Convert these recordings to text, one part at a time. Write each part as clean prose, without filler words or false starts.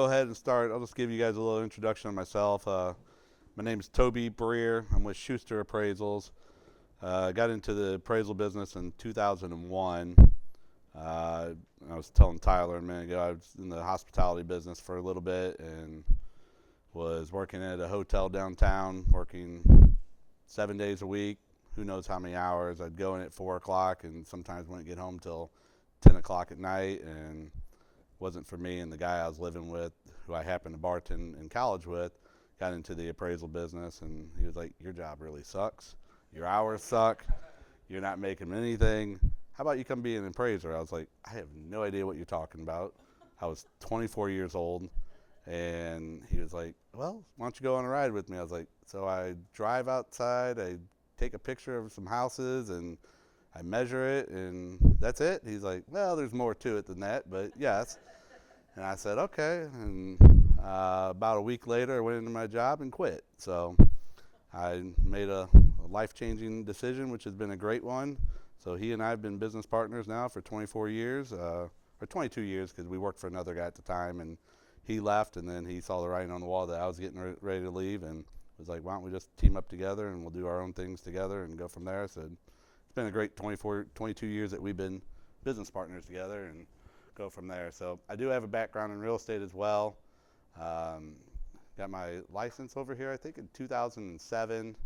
Go ahead and start. I'll just give you guys a little introduction of myself. My name is Toby Breer. I'm with Schuster Appraisals. I got into the appraisal business in 2001. Uh, I was telling Tyler a minute ago, I was in the hospitality business for a little bit and was working at a hotel downtown, working 7 days a week. Who knows how many hours? I'd go in at 4 o'clock and sometimes wouldn't get home till 10 o'clock at night, and wasn't for me. And the guy I was living with, who I happened to bartend in college with, got into the appraisal business, and he was like, "Your job really sucks. Your hours suck. You're not making anything. How about you come be an appraiser?" I was like, "I have no idea what you're talking about." I was 24 years old, and he was like, "Well, why don't you go on a ride with me?" I was like, "So I drive outside, I take a picture of some houses, and I measure it, and that's it?" He's like, "Well, there's more to it than that, but yes." And I said, "Okay." And about a week later, I went into my job and quit. So I made a life-changing decision, which has been a great one. So he and I have been business partners now for 24 years, or 22 years, because we worked for another guy at the time, and he left, and then he saw the writing on the wall that I was getting ready to leave, and was like, "Why don't we just team up together and we'll do our own things together and go from there?" I said, it's been a great 22 years that we've been business partners together, and go from there. So I do have a background in real estate as well. Um, got my license over here, I think, in 2007.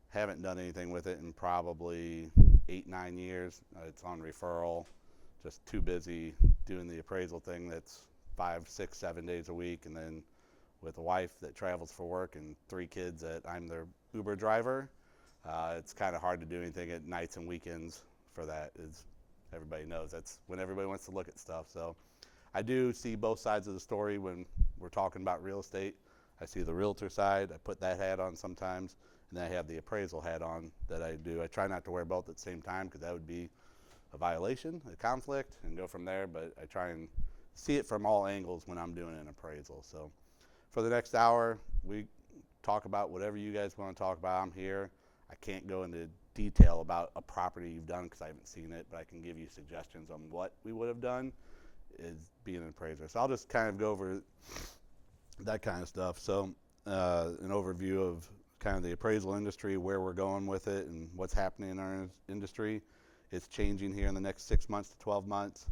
Haven't done anything with it in probably 8, 9 years. It's on referral. Just too busy doing the appraisal thing. That's 5, 6, 7 days a week, and then with a wife that travels for work and 3 kids that I'm their Uber driver. It's kind of hard to do anything at nights and weekends for that. As everybody knows, that's when everybody wants to look at stuff. So I do see both sides of the story when we're talking about real estate. I see the realtor side. I put that hat on sometimes, and then I have the appraisal hat on that I do. I try not to wear both at the same time because that would be a violation, a conflict, and go from there. But I try and see it from all angles when I'm doing an appraisal. So for the next hour, we talk about whatever you guys want to talk about. I'm here. I can't go into detail about a property you've done because I haven't seen it, but I can give you suggestions on what we would have done is being an appraiser. So I'll just kind of go over that kind of stuff. So an overview of kind of the appraisal industry, where we're going with it, and what's happening in our industry. It's changing here in the next 6 months to 12 months.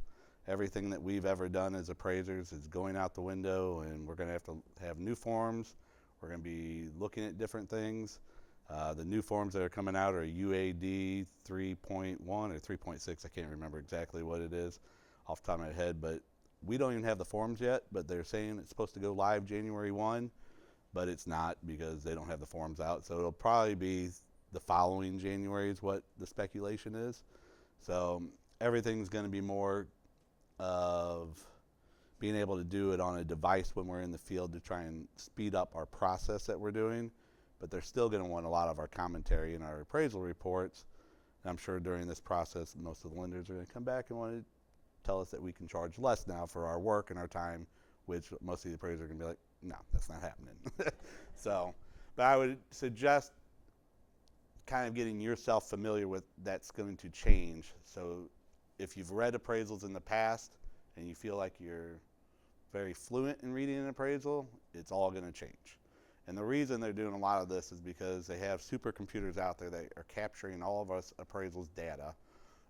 Everything that we've ever done as appraisers is going out the window, and we're going to have new forms. We're going to be looking at different things. The new forms that are coming out are UAD 3.1 or 3.6. I can't remember exactly what it is off the top of my head, but we don't even have the forms yet, but they're saying it's supposed to go live January 1, but it's not because they don't have the forms out. So it'll probably be the following January is what the speculation is. So everything's going to be more of being able to do it on a device when we're in the field to try and speed up our process that we're doing. But they're still going to want a lot of our commentary in our appraisal reports. And I'm sure during this process, most of the lenders are going to come back and want to tell us that we can charge less now for our work and our time, which most of the appraisers are going to be like, "No, that's not happening." So, but I would suggest kind of getting yourself familiar with that's going to change. So if you've read appraisals in the past and you feel like you're very fluent in reading an appraisal, it's all going to change. And the reason they're doing a lot of this is because they have supercomputers out there that are capturing all of us appraisals data,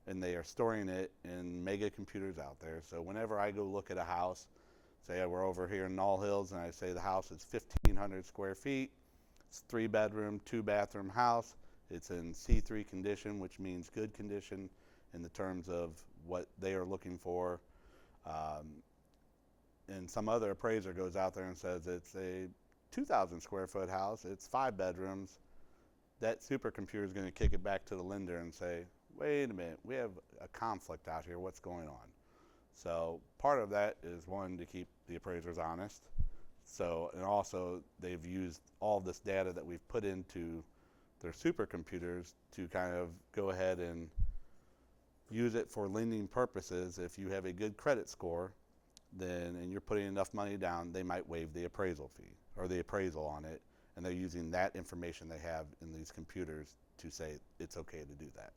and they are storing it in mega computers out there. So whenever I go look at a house, say we're over here in Knoll Hills, and I say the house is 1,500 square feet, it's 3 bedroom, 2 bathroom house, it's in C3 condition, which means good condition in the terms of what they are looking for. And some other appraiser goes out there and says it's a 2,000 square foot house, it's 5 bedrooms. That supercomputer is going to kick it back to the lender and say, "Wait a minute, we have a conflict out here, what's going on?" So part of that is, one, to keep the appraisers honest. So, and also they've used all this data that we've put into their supercomputers to kind of go ahead and use it for lending purposes. If you have a good credit score, then, and you're putting enough money down, they might waive the appraisal fee or the appraisal on it, and they're using that information they have in these computers to say it's okay to do that.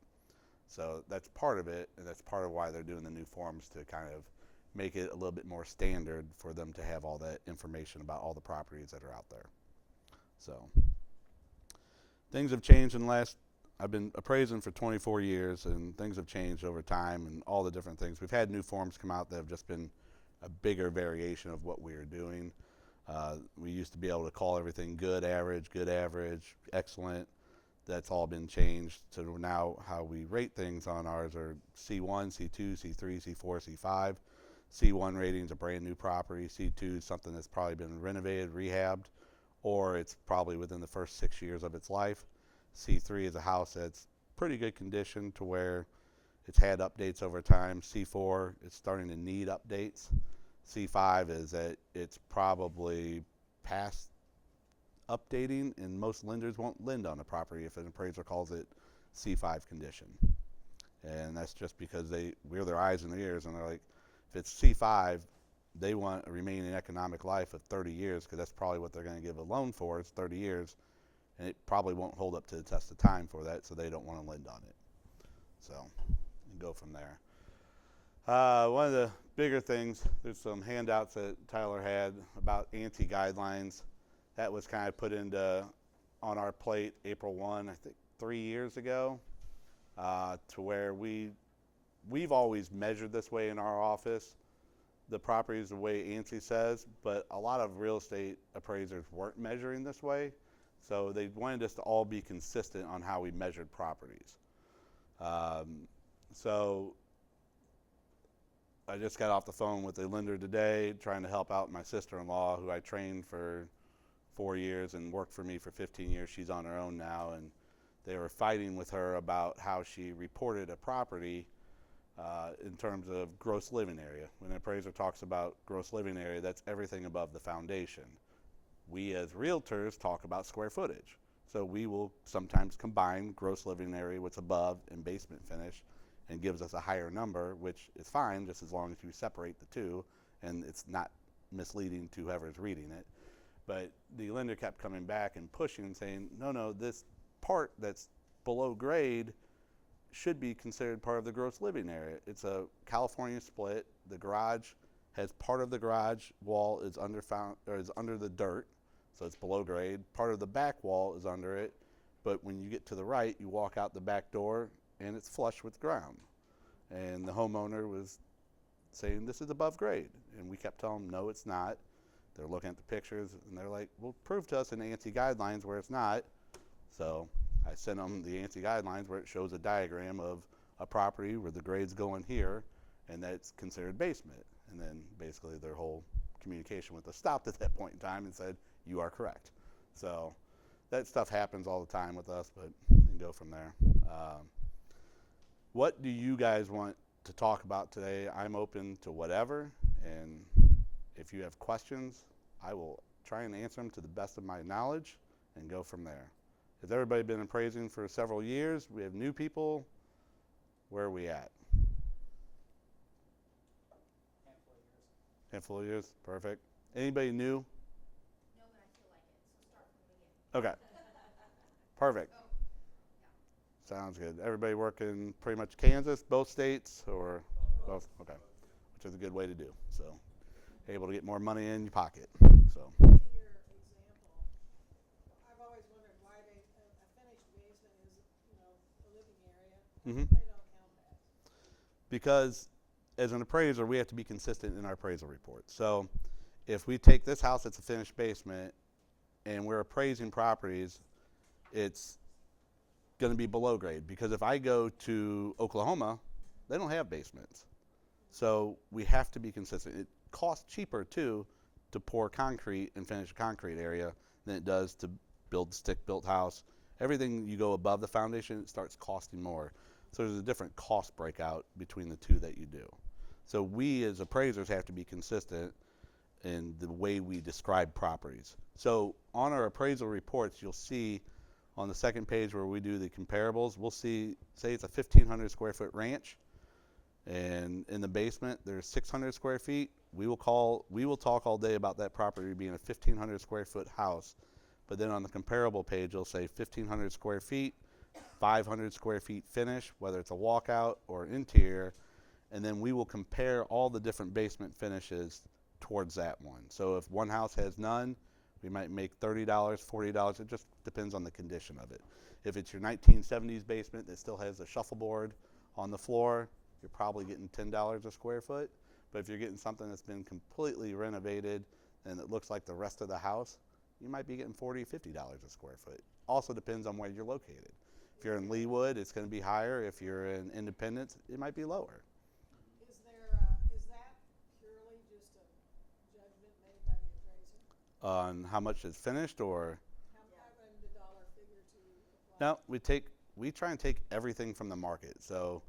So that's part of it, and that's part of why they're doing the new forms, to kind of make it a little bit more standard for them to have all that information about all the properties that are out there. So things have changed in the last, I've been appraising for 24 years, and things have changed over time and all the different things. We've had new forms come out that have just been a bigger variation of what we are doing. We used to be able to call everything good average, excellent. That's all been changed. So now how we rate things on ours are C1, C2, C3, C4, C5. C1 rating is a brand new property. C2 is something that's probably been renovated, rehabbed, or it's probably within the first 6 years of its life. C3 is a house that's pretty good condition to where it's had updates over time. C4 is starting to need updates. C5 is that it's probably past updating, and most lenders won't lend on a property if an appraiser calls it C5 condition. And that's just because they wear their eyes and their ears, and they're like, if it's C5, they want a remaining economic life of 30 years, because that's probably what they're going to give a loan for, is 30 years, and it probably won't hold up to the test of time for that, so they don't want to lend on it. So you go from there. One of the bigger things, there's some handouts that Tyler had about ANSI guidelines. That was kind of put into on our plate April 1, I think 3 years ago, to where we've always measured this way in our office, the properties the way ANSI says, but a lot of real estate appraisers weren't measuring this way, so they wanted us to all be consistent on how we measured properties. So I just got off the phone with a lender today trying to help out my sister-in-law, who I trained for 4 years and worked for me for 15 years. She's on her own now, and they were fighting with her about how she reported a property in terms of gross living area. When an appraiser talks about gross living area, that's everything above the foundation. We as realtors talk about square footage. So we will sometimes combine gross living area, what's above, and basement finish, and gives us a higher number, which is fine just as long as you separate the two and it's not misleading to whoever's reading it. But the lender kept coming back and pushing and saying, no, this part that's below grade should be considered part of the gross living area. It's a California split. The garage has part of the garage wall is under the dirt, so it's below grade. Part of the back wall is under it, but when you get to the right, you walk out the back door and it's flush with ground. And the homeowner was saying this is above grade, and we kept telling them no, it's not. They're looking at the pictures and they're like, well, prove to us in the ANSI guidelines where it's not. So I sent them the ANSI guidelines where it shows a diagram of a property where the grade's going here and that's considered basement. And then basically their whole communication with us stopped at that point in time and said, you are correct. So that stuff happens all the time with us, but you can go from there. What do you guys want to talk about today? I'm open to whatever, and if you have questions, I will try and answer them to the best of my knowledge and go from there. Has everybody been appraising for several years? We have new people. Where are we at? Handful of years, perfect. Anybody new? No, but I feel like it, so start from the beginning. Okay, perfect. Oh, yeah. Sounds good. Everybody working pretty much Kansas, both states, or both? Okay, which is a good way to do. So, able to get more money in your pocket. So. In your example, I've always wondered why a finished basement is, a living area. Mm-hmm. They don't count that. Because as an appraiser, we have to be consistent in our appraisal report. So if we take this house that's a finished basement and we're appraising properties, it's going to be below grade. Because if I go to Oklahoma, they don't have basements. So we have to be consistent. It costs cheaper, too, to pour concrete and finish a concrete area than it does to build a stick-built house. Everything you go above the foundation, it starts costing more. So there's a different cost breakout between the two that you do. So we as appraisers have to be consistent in the way we describe properties. So on our appraisal reports, you'll see on the second page where we do the comparables, we'll see, say it's a 1,500 square foot ranch, and in the basement there's 600 square feet. We will talk all day about that property being a 1,500 square foot house, but then on the comparable page you'll say 1,500 square feet, 500 square feet finish, whether it's a walkout or interior, and then we will compare all the different basement finishes towards that one. So if one house has none, we might make $30, $40. It just depends on the condition of it. If it's your 1970s basement that still has a shuffleboard on the floor, you're probably getting $10 a square foot. But if you're getting something that's been completely renovated and it looks like the rest of the house, you might be getting $40, $50 a square foot. Also depends on where you're located. If you're in Leawood, it's going to be higher. If you're in Independence, it might be lower. Is that purely just a judgment made by the appraiser? On how much is finished, or And the dollar figure to apply? no, we try and take everything from the market. So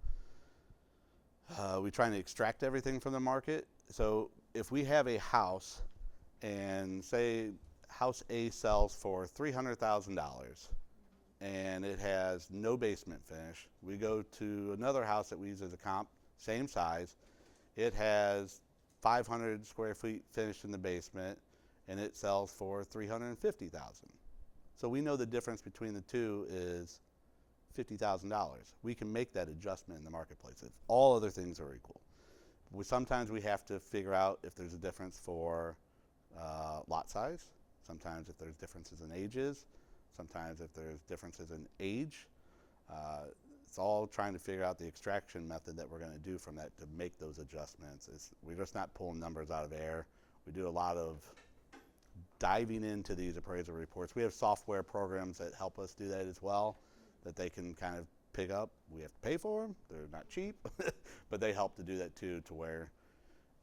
we try and extract everything from the market. So if we have a house and say house A sells for $300,000 and it has no basement finish, we go to another house that we use as a comp, same size. It has 500 square feet finished in the basement and it sells for $350,000. So we know the difference between the two is $50,000. We can make that adjustment in the marketplace if all other things are equal. Sometimes we have to figure out if there's a difference for lot size. Sometimes if there's differences in ages. Sometimes if there's differences in age. It's all trying to figure out the extraction method that we're going to do from that to make those adjustments. We're just not pulling numbers out of air. We do a lot of diving into these appraisal reports. We have software programs that help us do that as well, that they can kind of pick up. We have to pay for them. They're not cheap, but they help to do that too, to where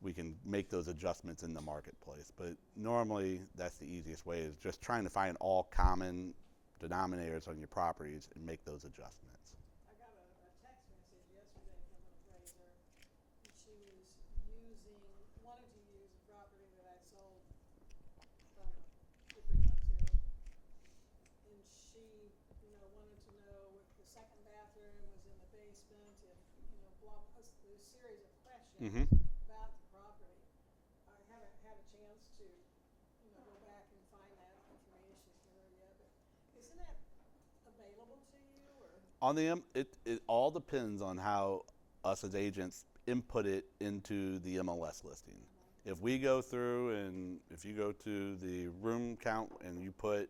we can make those adjustments in the marketplace. But normally that's the easiest way, is just trying to find all common denominators on your properties and make those adjustments. I got a text message yesterday from an appraiser, and she was wanted to use a property that I sold from 2 or 3 months ago. And she, wanted to know if the second bathroom was in the basement, if, a series of questions Mm-hmm. about the property. I haven't had a chance to, go back and find that information for her yet, but isn't that available to you, or? On the it all depends on how us as agents input it into the MLS listing. If we go through and if you go to the room count and you put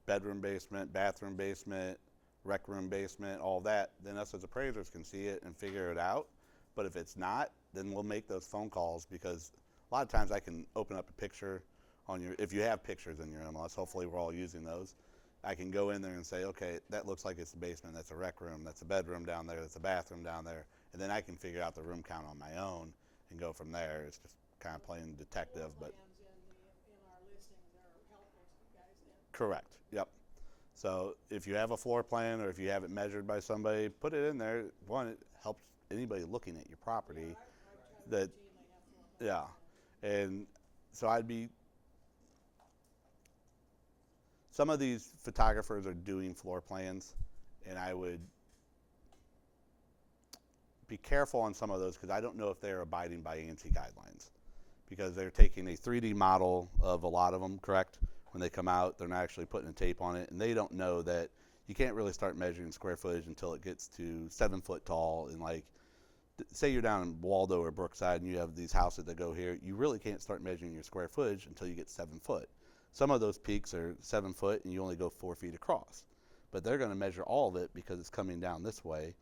bedroom basement, bathroom basement, rec room basement, all that, then us as appraisers can see it and figure it out. But if it's not, then we'll make those phone calls, because a lot of times I can open up a picture on if you have pictures in your MLS, hopefully we're all using those. I can go in there and say, okay, that looks like it's the basement, that's a rec room, that's a bedroom down there, that's a bathroom down there, and then I can figure out the room count on my own and go from there. It's just kind of playing detective, but Plans in our listings are helpful to you guys then. correct. Yep. So if you have a floor plan or if you have it measured by somebody, put it in there. One, it helps anybody looking at your property. I try to That, routinely have floor plans. yeah. And so some of these photographers are doing floor plans, and I would be careful on some of those, because I don't know if they're abiding by ANSI guidelines, because they're taking a 3D model of a lot of them, correct? When they come out, they're not actually putting a tape on it, and they don't know that you can't really start measuring square footage until it gets to 7 foot tall. And like, say you're down in Waldo or Brookside and you have these houses that go here, you really can't start measuring your square footage until you get 7 foot. Some of those peaks are 7 foot and you only go 4 feet across, but they're going to measure all of it because it's coming down this way,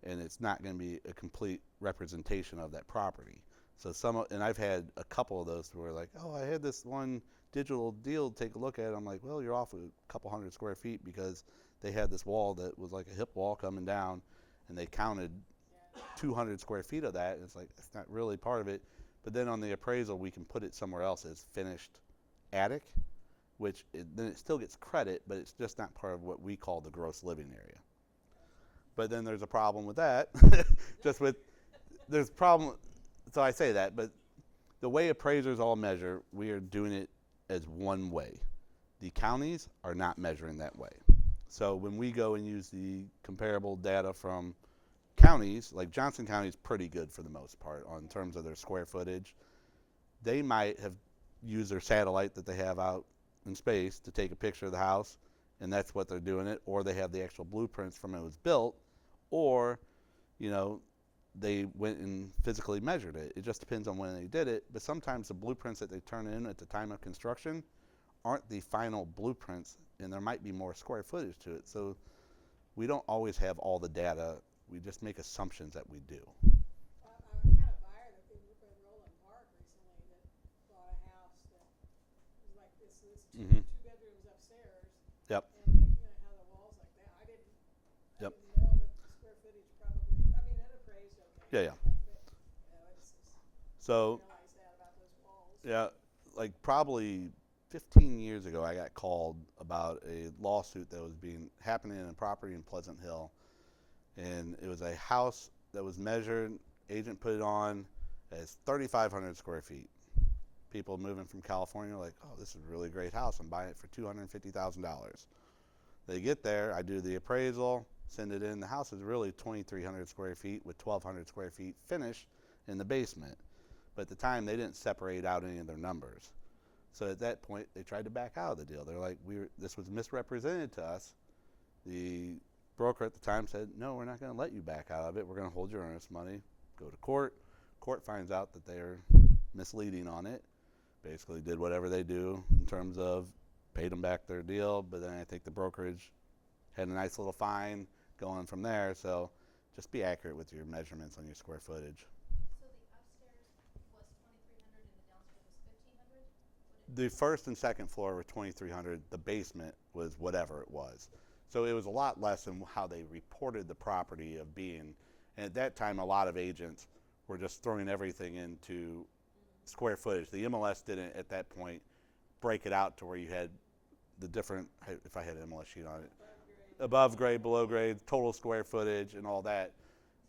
and it's not going to be a complete representation of that property. So and I've had a couple of those where like, oh, I had this one digital deal to take a look at it. I'm like, well, you're off a couple hundred square feet, because they had this wall that was like a hip wall coming down, and they counted 200 square feet of that. And it's like, it's not really part of it. But then on the appraisal, we can put it somewhere else as finished attic, then it still gets credit, but it's just not part of what we call the gross living area. But then there's a problem with that. There's a problem. So I say that, but the way appraisers all measure, we are doing it as one way. The counties are not measuring that way. So when we go and use the comparable data from counties, like Johnson County is pretty good for the most part in terms of their square footage. They might have used their satellite that they have out in space to take a picture of the house, and that's what they're doing it, or they have the actual blueprints from when it was built, or, they went and physically measured it. It just depends on when they did it. But sometimes the blueprints that they turn in at the time of construction aren't the final blueprints, and there might be more square footage to it. So we don't always have all the data. We just make assumptions that we do. I had a buyer that in Roland Park recently that bought a house that was like this Mm-hmm. two bedrooms upstairs, Yep. and they had the walls like that. I didn't Yep. know that the square footage probably. I mean, it appraised okay. Yeah, yeah. But it's just, I So, didn't realize that about those walls. yeah, like probably 15 years ago, I got called about a lawsuit that was happening in a property in Pleasant Hill, and it was a house that was measured. Agent put it on as 3,500 square feet. People moving from California are like, oh, this is a really great house. I'm buying it for $250,000. They get there, I do the appraisal, send it in. The house is really 2,300 square feet with 1,200 square feet finished in the basement. But at the time, they didn't separate out any of their numbers. So at that point, they tried to back out of the deal. They're like, this was misrepresented to us. The broker at the time said, no, we're not going to let you back out of it. We're going to hold your earnest money. Go to court. Court finds out that they're misleading on it. Basically did whatever they do in terms of paid them back their deal. But then I think the brokerage had a nice little fine going from there. So just be accurate with your measurements on your square footage. So the upstairs was 2,300 and the downstairs was 1,500? The first and second floor were 2,300. The basement was whatever it was. So it was a lot less than how they reported the property of being. And at that time, a lot of agents were just throwing everything into square footage. The MLS didn't, at that point, break it out to where you had the different, if I had an MLS sheet on it, above grade, below grade, total square footage, and all that.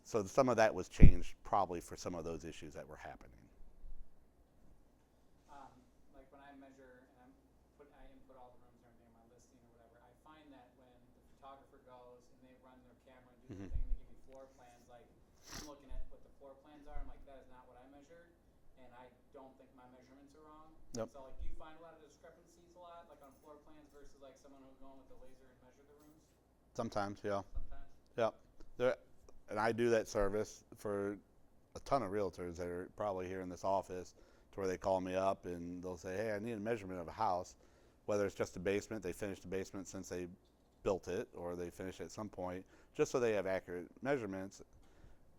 So some of that was changed probably for some of those issues that were happening. Like when I measure and I input all the rooms and everything in my listing or whatever, I find that when the photographer goes and they run their camera and do Mhm. their thing and they give me floor plans, like I'm looking at what the floor plans are, I'm like, that is not what I measured, and I don't think my measurements are wrong. Yep. So like, do you find a lot of discrepancies a lot, like on floor plans versus like someone who's going with the laser and measure the rooms? Sometimes, yeah. Sometimes. Yep. And I do that service for a ton of realtors that are probably here in this office, to where they call me up and they'll say, hey, I need a measurement of a house, whether it's just a basement, they finished the basement since they built it, or they finished it at some point, just so they have accurate measurements.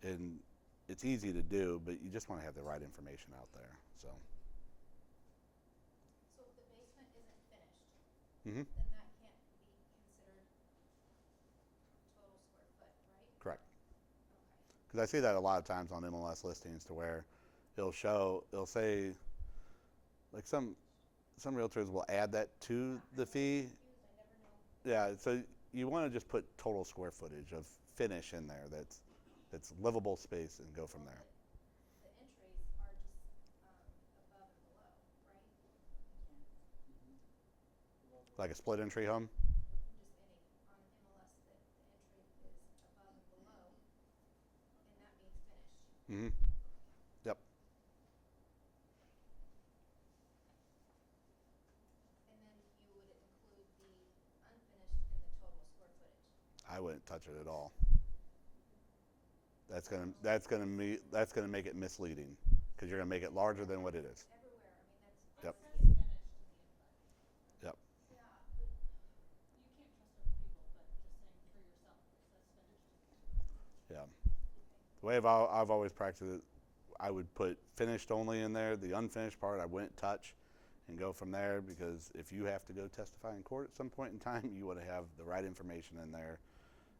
And it's easy to do, but you just want to have the right information out there. So. So if the basement isn't finished, Mm-hmm. then that can't be considered total square foot, right? Correct. Okay. Because I see that a lot of times on MLS listings, to where it'll say, like some realtors will add that to the fee. I never know. Yeah, so you want to just put total square footage of finish in there that's livable space, and go from there. The entries are just above and below, right? Like a split entry home. Just any on MLS that the entry is above and below, and that means finished. Mm-hmm. Yep. And then you would include the unfinished in the total square footage. I wouldn't touch it at all. That's gonna make it misleading, because you're gonna make it larger than what it is. Everywhere, I mean, that's. Yep. That's the Finished in the Yep. invite. Yeah, but You can't trust other people, but just saying for yourself, it says finished. Yeah. The way I've always practiced it, I would put finished only in there. The unfinished part I wouldn't touch, and go from there, because if you have to go testify in court at some point in time, you want to have the right information in there.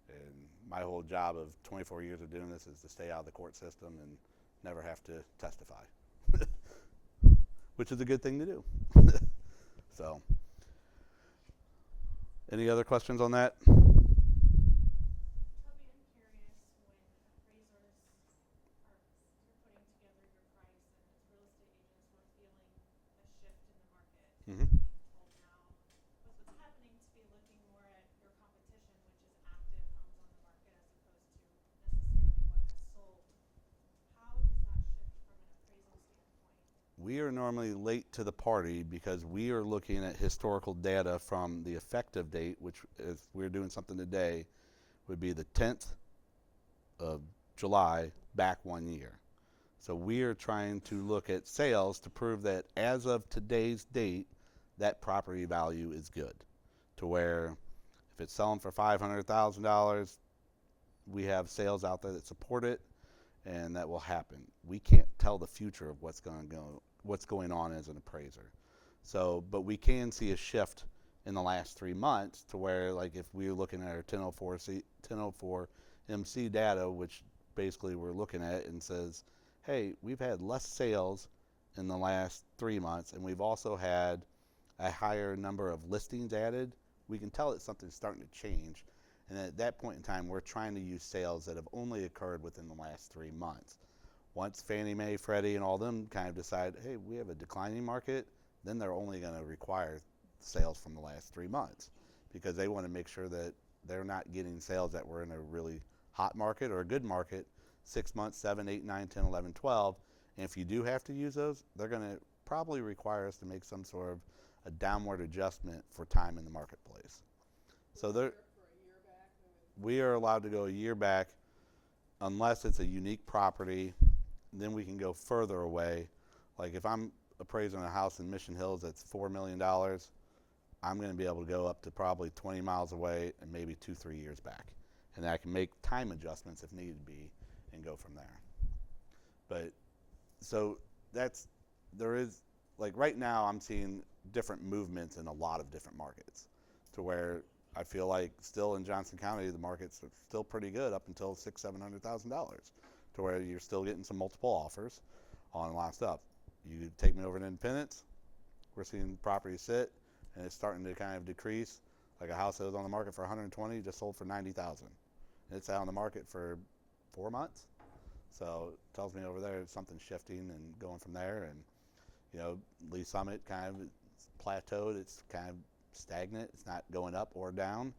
And my whole job of 24 years of doing this is to stay out of the court system and never have to testify, which is a good thing to do. So, any other questions on that? Toby, I'm curious, when appraisers you're putting together your price, and as real estate agents we're feeling a shift in the market. Mm-hmm. We're being told now, with what's happening, to be looking more at your competition, which is active homes on the market as opposed to necessarily what has sold. How does that shift from an appraisal standpoint? We are normally late to the party, because we are looking at historical data from the effective date, which, if we're doing something today, would be the 10th of July back 1 year. So we are trying to look at sales to prove that as of today's date, that property value is good. To where if it's selling for $500,000, we have sales out there that support it, and that will happen. We can't tell the future of what's going on as an appraiser. So, but we can see a shift in the last 3 months to where, like, if we're looking at our 1004 MC data, which basically we're looking at and says, hey, we've had less sales in the last 3 months, and we've also had a higher number of listings added, we can tell that something's starting to change. And at that point in time, we're trying to use sales that have only occurred within the last 3 months. Once Fannie Mae, Freddie, and all them kind of decide, hey, we have a declining market, then they're only going to require sales from the last 3 months because they want to make sure that they're not getting sales that were in a really hot market or a good market 6 months, 7, 8, 9, 10, 11, 12. And if you do have to use those, they're going to probably require us to make some sort of a downward adjustment for time in the marketplace. So we are allowed to go a year back unless it's a unique property. Then we can go further away. Like if I'm appraising a house in Mission Hills that's $4 million, I'm going to be able to go up to probably 20 miles away and maybe 2-3 years back. And I can make time adjustments if needed be and go from there. But so there is, like right now I'm seeing different movements in a lot of different markets to where I feel like still in Johnson County the markets are still pretty good up until $600,000-700,000 to where you're still getting some multiple offers on a lot of stuff. You take me over to Independence, we're seeing properties sit and it's starting to kind of decrease. Like a house that was on the market for 120 just sold for 90,000. It's out on the market for 4 months. So it tells me over there something's shifting and going from there. And you know, Lee Summit kind of plateaued. It's kind of stagnant. It's not going up or down.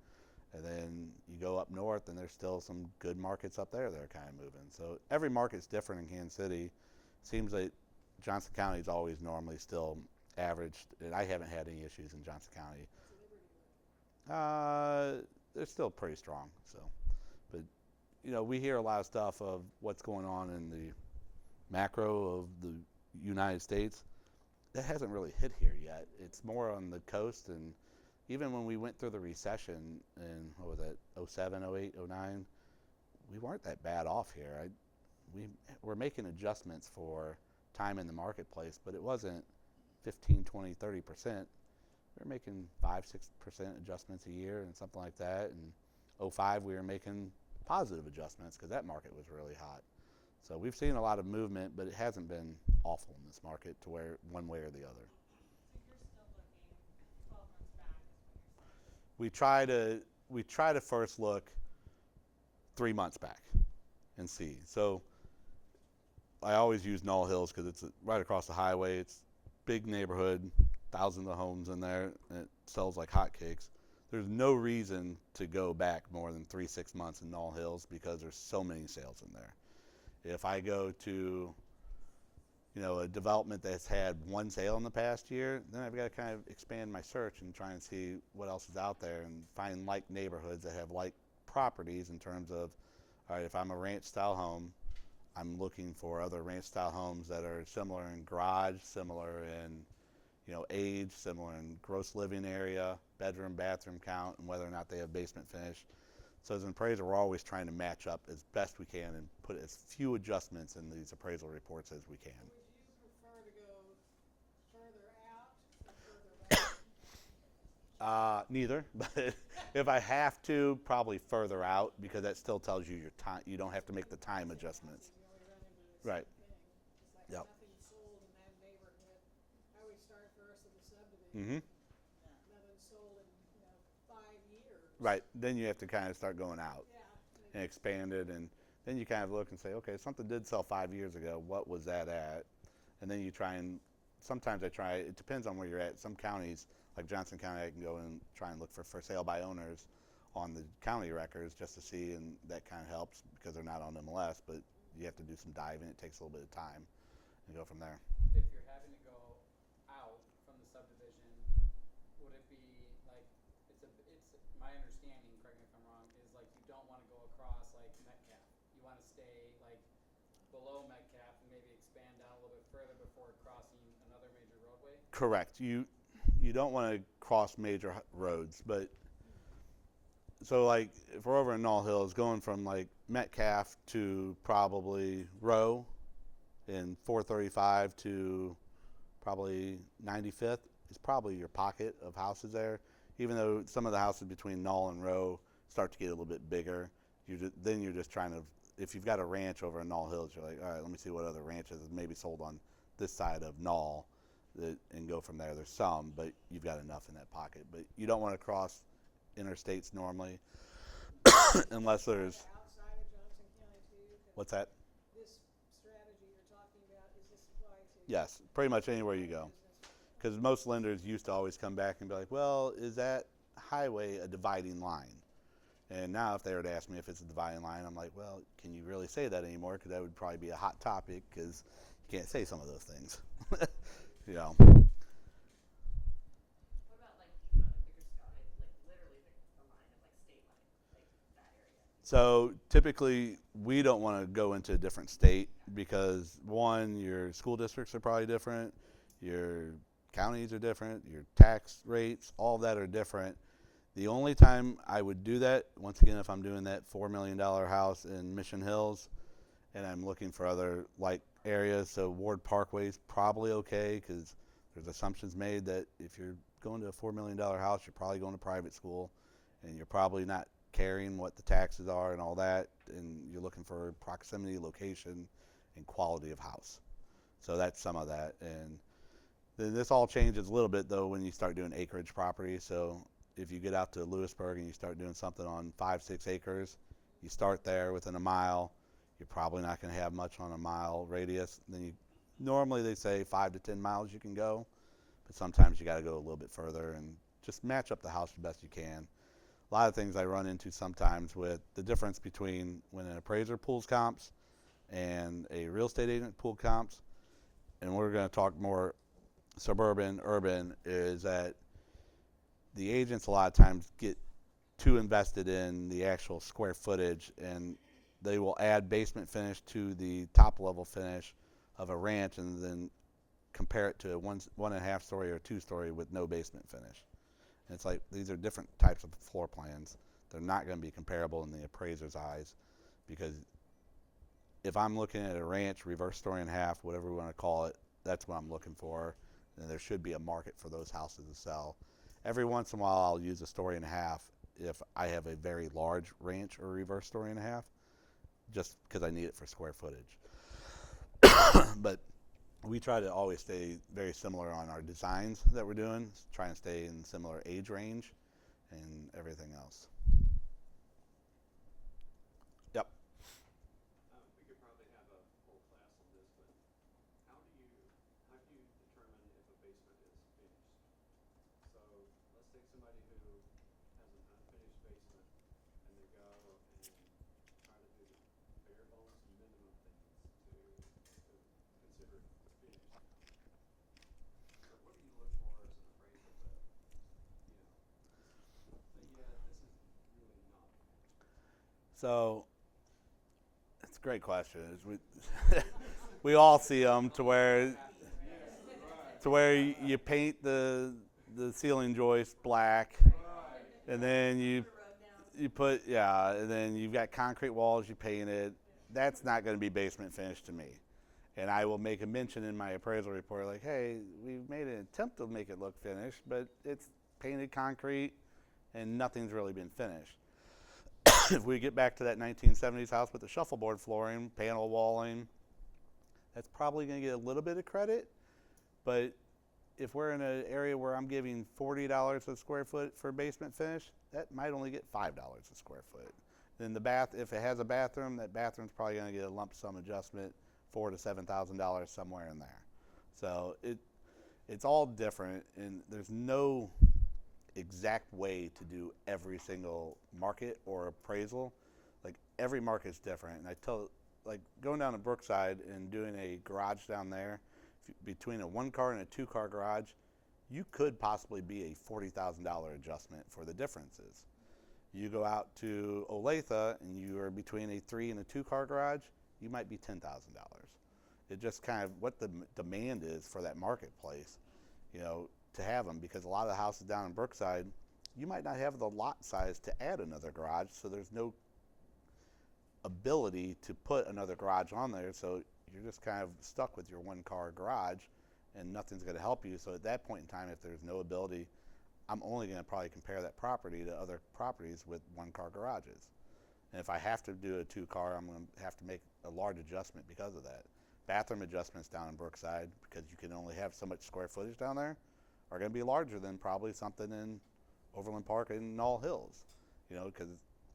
And then you go up north, and there's still some good markets up there that are kind of moving. So every market's different in Kansas City. Seems like Johnson County is always normally still averaged, and I haven't had any issues in Johnson County. They're still pretty strong. So, but you know, we hear a lot of stuff of what's going on in the macro of the United States. That hasn't really hit here yet. It's more on the coast, and even when we went through the recession in, what was it, 07, 08, 09, we weren't that bad off here. We were making adjustments for time in the marketplace, but it wasn't 15, 20, 30%. We were making 5-6% adjustments a year and something like that. And 05, we were making positive adjustments because that market was really hot. So we've seen a lot of movement, but it hasn't been awful in this market to where one way or the other. So you're still looking 12 months back is what you're saying? We try to first look 3 months back and see. So I always use Knoll Hills because it's right across the highway. It's big neighborhood, thousands of homes in there, and it sells like hotcakes. There's no reason to go back more than 3-6 months in Knoll Hills because there's so many sales in there. If I go to, you know, a development that's had one sale in the past year, then I've got to kind of expand my search and try and see what else is out there and find like neighborhoods that have like properties in terms of, all right, if I'm a ranch style home, I'm looking for other ranch style homes that are similar in garage, similar in, you know, age, similar in gross living area, bedroom, bathroom count, and whether or not they have basement finish. So as an appraiser, we're always trying to match up as best we can and put as few adjustments in these appraisal reports as we can. Would you prefer to go further out or further back? Neither, but if I have to, probably further out because that still tells you your time. You don't have to make the time adjustments. You only run into the Right. same thing. It's like Yep. nothing sold in that neighborhood. I always start first of the subdivision. Mm-hmm. Nothing sold in 5 years. Right. Then you have to kind of start going out Yeah. and expand it, and then you kind of look and say, okay, something did sell 5 years ago. What was that at? And then you try and sometimes I try. It depends on where you're at. Some counties, like Johnson County, I can go and try and look for sale by owners on the county records just to see, and that kind of helps because they're not on MLS. But you have to do some diving. It takes a little bit of time, and go from there. If you're having to go out from the subdivision, would it be like it's my understanding, correct me if I'm wrong, is like you don't want to go across like Metcalf. You want to stay like below Metcalf and maybe expand down a little bit further before crossing another major roadway? Correct. You don't want to cross major roads, but so like if we're over in Knoll Hills, going from like Metcalf to probably Row and 435 to probably 95th is probably your pocket of houses there. Even though some of the houses between Knoll and Row start to get a little bit bigger, then you're just trying to. If you've got a ranch over in Knoll Hills, you're like, all right, let me see what other ranches maybe sold on this side of Knoll, and go from there. There's some, but you've got enough in that pocket. But you don't want to cross interstates normally, unless there's Outside of Johnson County too? 'Cause what's that? this strategy you're talking about, is this apply to? Yes, pretty much anywhere you go. business? Because most lenders used to always come back and be like, well, is that highway a dividing line? And now if they were to ask me if it's a dividing line, I'm like, well, can you really say that anymore? Because that would probably be a hot topic because you can't say some of those things. You know. What about like even on a bigger scale, like literally the line of like state line, like that area? So typically we don't want to go into a different state because one, your school districts are probably different, your counties are different, your tax rates, all of that are different. The only time I would do that, once again, if I'm doing that $4 million house in Mission Hills and I'm looking for other like areas, so Ward Parkway is probably okay because there's assumptions made that if you're going to a $4 million house, you're probably going to private school and you're probably not caring what the taxes are and all that, and you're looking for proximity, location, and quality of house. So that's some of that. And then this all changes a little bit though when you start doing acreage property. So if you get out to Lewisburg and you start doing something on 5-6 acres, you start there within a mile. You're probably not going to have much on a mile radius. Then normally they say 5 to 10 miles you can go, but sometimes you got to go a little bit further and just match up the house the best you can. A lot of things I run into sometimes with the difference between when an appraiser pulls comps and a real estate agent pulls comps, and we're going to talk more suburban, urban, is that the agents a lot of times get too invested in the actual square footage, and they will add basement finish to the top level finish of a ranch and then compare it to a 1.5 story or 2 story with no basement finish. And it's like these are different types of floor plans. They're not going to be comparable in the appraiser's eyes, because if I'm looking at a ranch, reverse story and a half, whatever we want to call it, that's what I'm looking for. And there should be a market for those houses to sell. Every once in a while, I'll use a story and a half if I have a very large ranch or reverse story and a half, just because I need it for square footage. But we try to always stay very similar on our designs that we're doing, trying to stay in similar age range and everything else. Yep. We could probably have a whole class on this, but how do you determine if a basement is finished? So let's take somebody who has an unfinished basement and they go and try to do the bare bones minimum things to consider it finished. So what do you look for as an appraiser to, say, yeah, this is really not finished? So it's a great question. We all see them to where you paint the ceiling joist black, and then you put and then you've got concrete walls, you paint it. That's not going to be basement finish to me. And I will make a mention in my appraisal report like, hey, we've made an attempt to make it look finished, but it's painted concrete and nothing's really been finished. If we get back to that 1970s house with the shuffleboard flooring, panel walling, that's probably going to get a little bit of credit. But if we're in an area where I'm giving $40 a square foot for basement finish, that might only get $5 a square foot. Then if it has a bathroom, that bathroom's probably going to get a lump sum adjustment, $4,000 to $7,000 somewhere in there. So it's all different, and there's no exact way to do every single market or appraisal. Like every market's different, and I tell, like going down to Brookside and doing a garage down there, between a 1-car and a 2-car garage, you could possibly be a $40,000 adjustment for the differences. You go out to Olathe and you are between a 3 and a 2-car garage, you might be $10,000. It just kind of what the demand is for that marketplace, to have them, because a lot of the houses down in Brookside, you might not have the lot size to add another garage, so there's no ability to put another garage on there, so you're just kind of stuck with your one car garage and nothing's going to help you. So at that point in time, if there's no ability, I'm only going to probably compare that property to other properties with one car garages. And if I have to do a 2-car, I'm going to have to make a large adjustment because of that. Bathroom adjustments down in Brookside, because you can only have so much square footage down there, are going to be larger than probably something in Overland Park and Knoll Hills, because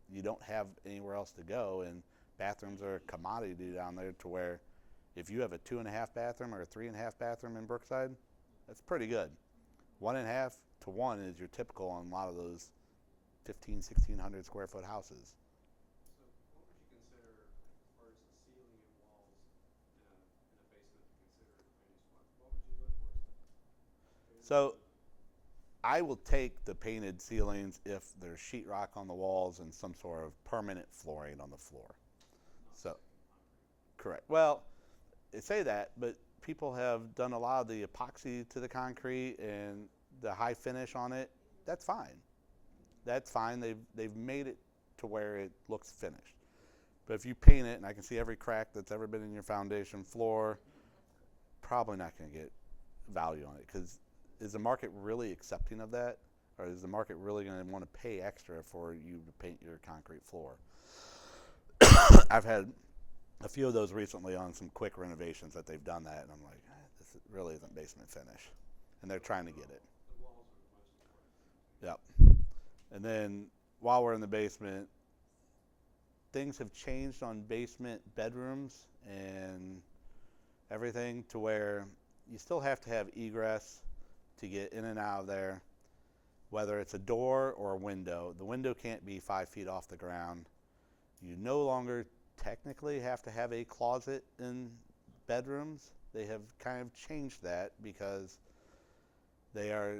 you don't have anywhere else to go, and bathrooms are a commodity down there, to where if you have a 2.5 bathroom or a 3.5 bathroom in Brookside, that's pretty good. 1.5 to 1 is your typical on a lot of those 1,600 square foot houses. So what would you consider as far as the ceiling and walls in a basement to consider a finished one? What would you look for? So I will take the painted ceilings if there's sheetrock on the walls and some sort of permanent flooring on the floor. So, correct. Well, they say that, but people have done a lot of the epoxy to the concrete and the high finish on it. That's fine. That's fine. They've made it to where it looks finished. But if you paint it, and I can see every crack that's ever been in your foundation floor, probably not going to get value on it, because is the market really accepting of that? Or is the market really going to want to pay extra for you to paint your concrete floor? I've had a few of those recently on some quick renovations that they've done that, and I'm like, this really isn't basement finish. And they're trying to get it. The walls are the most important. Yep. And then while we're in the basement, things have changed on basement bedrooms and everything, to where you still have to have egress to get in and out of there, whether it's a door or a window. The window can't be 5 feet off the ground. You no longer technically have to have a closet in bedrooms. They have kind of changed that, because they are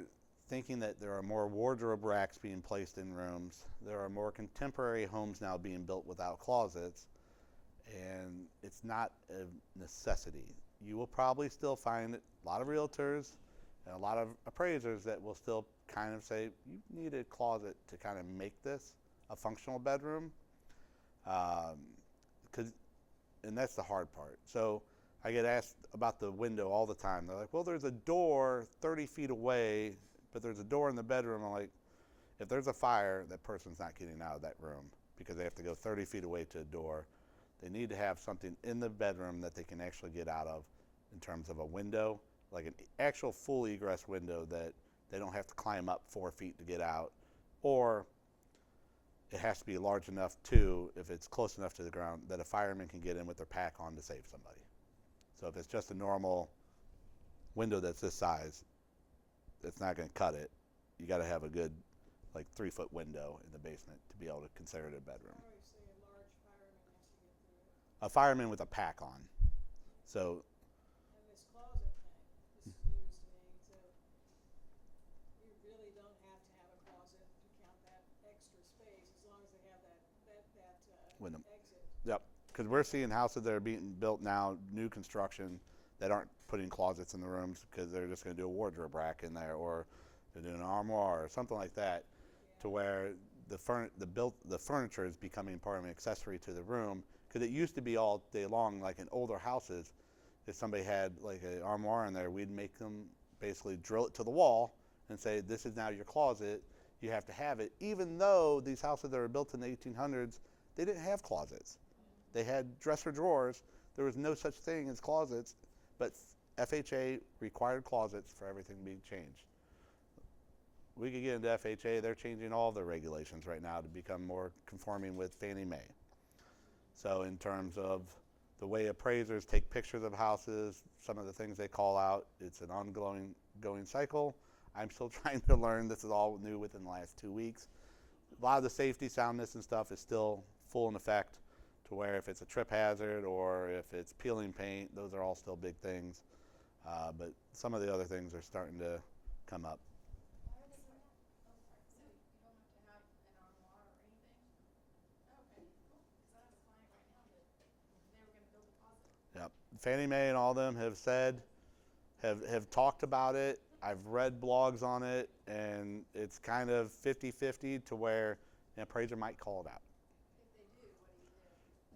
thinking that there are more wardrobe racks being placed in rooms. There are more contemporary homes now being built without closets, and it's not a necessity. You will probably still find a lot of realtors and a lot of appraisers that will still kind of say, you need a closet to kind of make this a functional bedroom. And that's the hard part. So I get asked about the window all the time. They're like, well, there's a door 30 feet away, but there's a door in the bedroom. I'm like, if there's a fire, that person's not getting out of that room, because they have to go 30 feet away to a door. They need to have something in the bedroom that they can actually get out of, in terms of a window, like an actual full egress window that they don't have to climb up 4 feet to get out. Or it has to be large enough too, if it's close enough to the ground, that a fireman can get in with their pack on to save somebody. So if it's just a normal window that's this size, it's not going to cut it. You got to have a good, like, 3-foot window in the basement to be able to consider it a bedroom. I always say a large fireman has to get through it. A fireman with a pack on. So And this closet thing, this is news to me, so you really don't have to have a closet to count that extra space, as long as they have that Window. exit. Yep, because we're seeing houses that are being built now, new construction, that aren't putting closets in the rooms, because they're just going to do a wardrobe rack in there, or they're doing an armoire or something like that, to where the furniture is becoming part of an accessory to the room. Because it used to be all day long, like in older houses, if somebody had like an armoire in there, we'd make them basically drill it to the wall and say, this is now your closet. You have to have it, even though these houses that were built in the 1800s, they didn't have closets. They had dresser drawers. There was no such thing as closets, but FHA required closets for everything being changed. We could get into FHA. They're changing all their regulations right now to become more conforming with Fannie Mae. So in terms of the way appraisers take pictures of houses, some of the things they call out, it's an ongoing cycle. I'm still trying to learn. This is all new within the last 2 weeks. A lot of the safety, soundness, and stuff is still full in effect, to where if it's a trip hazard or if it's peeling paint, those are all still big things. But some of the other things are starting to come up. Why are they doing that? Oh, sorry. So you don't have to have an armoire or anything? Oh, okay, cool. Because I have a client right now that they were going to build Fannie Mae and all of them have said, have talked about it. I've read blogs on it, and it's kind of 50-50 to where an appraiser might call it out. If they do,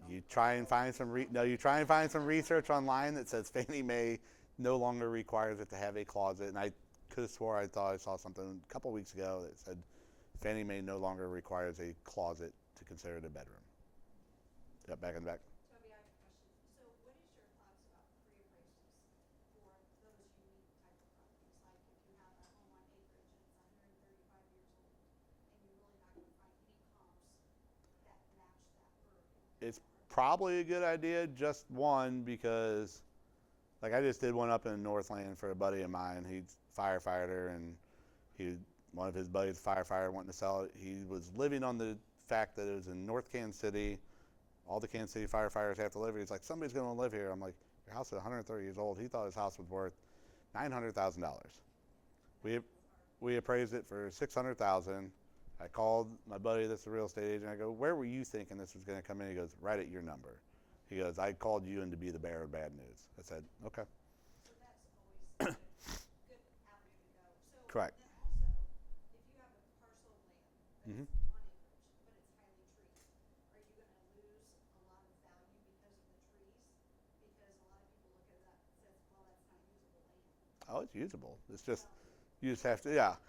what do? You try and find some research online that says Fannie Mae no longer requires it to have a closet, and I could have swore I thought I saw something a couple weeks ago that said Fannie Mae no longer requires a closet to consider it a bedroom. Yep, back in the back. Toby, I have a question. So what is your thoughts about pre-appraisals for those unique type of properties? Like if you have a home on acreage and it's 135 years old and you're really not gonna find any comps that match that It's probably a good idea, just one, because like I just did one up in Northland for a buddy of mine. He's a firefighter, and one of his buddies, a firefighter, wanting to sell it. He was living on the fact that it was in North Kansas City. All the Kansas City firefighters have to live here. He's like, somebody's going to live here. I'm like, your house is 130 years old. He thought his house was worth $900,000. We appraised it for $600,000. I called my buddy that's a real estate agent. I go, where were you thinking this was going to come in? He goes, right at your number. He goes, I called you in to be the bearer of bad news. I said, okay. So that's always a good avenue to go. So Correct. then also, if you have a parcel of land that's Mhm. on acreage, but it's highly treed, are you gonna lose a lot of value because of the trees? Because a lot of people look at that and says, well, that's not usable land. Oh, it's usable. It's just, you just have to, yeah.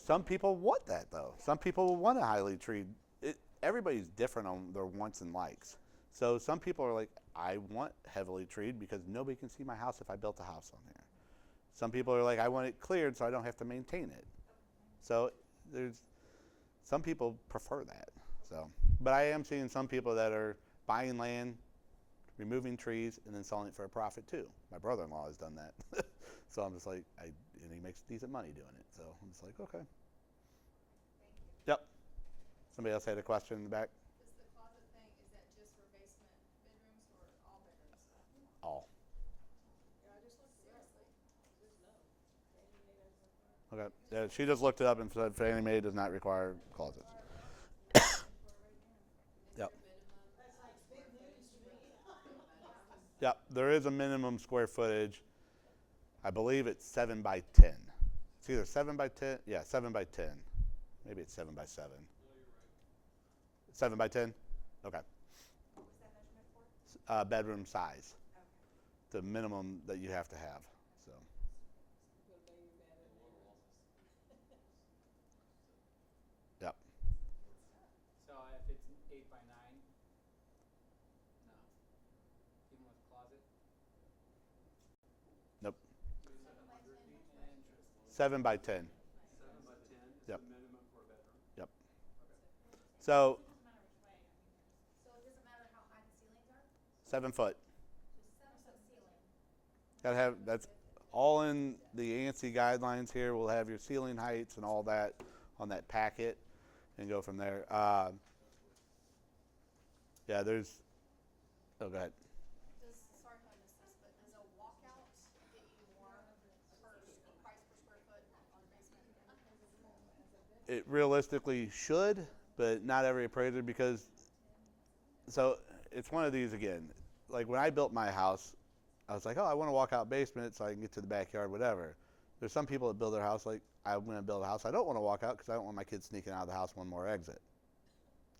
Some people want that though. Some people want a highly treed. Everybody's different on their wants and likes. So some people are like, I want heavily treed because nobody can see my house if I built a house on here. Some people are like, I want it cleared so I don't have to maintain it. So some people prefer that. So, but I am seeing some people that are buying land, removing trees, and then selling it for a profit too. My brother-in-law has done that. So I'm just like, and he makes decent money doing it. So I'm just like, okay. Yep. Somebody else had a question in the back? Is the closet thing, is that just for basement bedrooms or all bedrooms? All. Yeah, I just looked it up. There's no. Fannie Mae doesn't require. Okay. Yeah, she just looked it up and said Fannie Mae does not require closets. Yep. That's like big news to me. Yep. There is a minimum square footage. I believe it's 7 by 10. It's either 7 by 10. Yeah, 7 by 10. Maybe it's 7 by 7. 7 by 10? Okay. What was that measurement for? Bedroom size. Okay. The minimum that you have to have. So. Put a baby bed in there. Yep. So if it's an 8 by 9, no. Even with a closet? Nope. 700 feet? 7 by 10. 7 by 10 is Yep. the minimum for a bedroom? Yep. Okay. So Doesn't matter which way, I mean, there's. So it doesn't matter how high the ceilings are? 7 foot. Just 7-foot ceiling. Gotta have, that's all in the ANSI guidelines here. We'll have your ceiling heights and all that on that packet and go from there. Yeah, there's, oh, go ahead. Sorry if I missed this, but does a walkout get you more price per square foot on a basement? It realistically should, but not every appraiser, because, so it's one of these again. Like when I built my house, I was like, oh, I want a walkout basement so I can get to the backyard, whatever. There's some people that build their house like, I'm going to build a house. I don't want to walk out because I don't want my kids sneaking out of the house one more exit.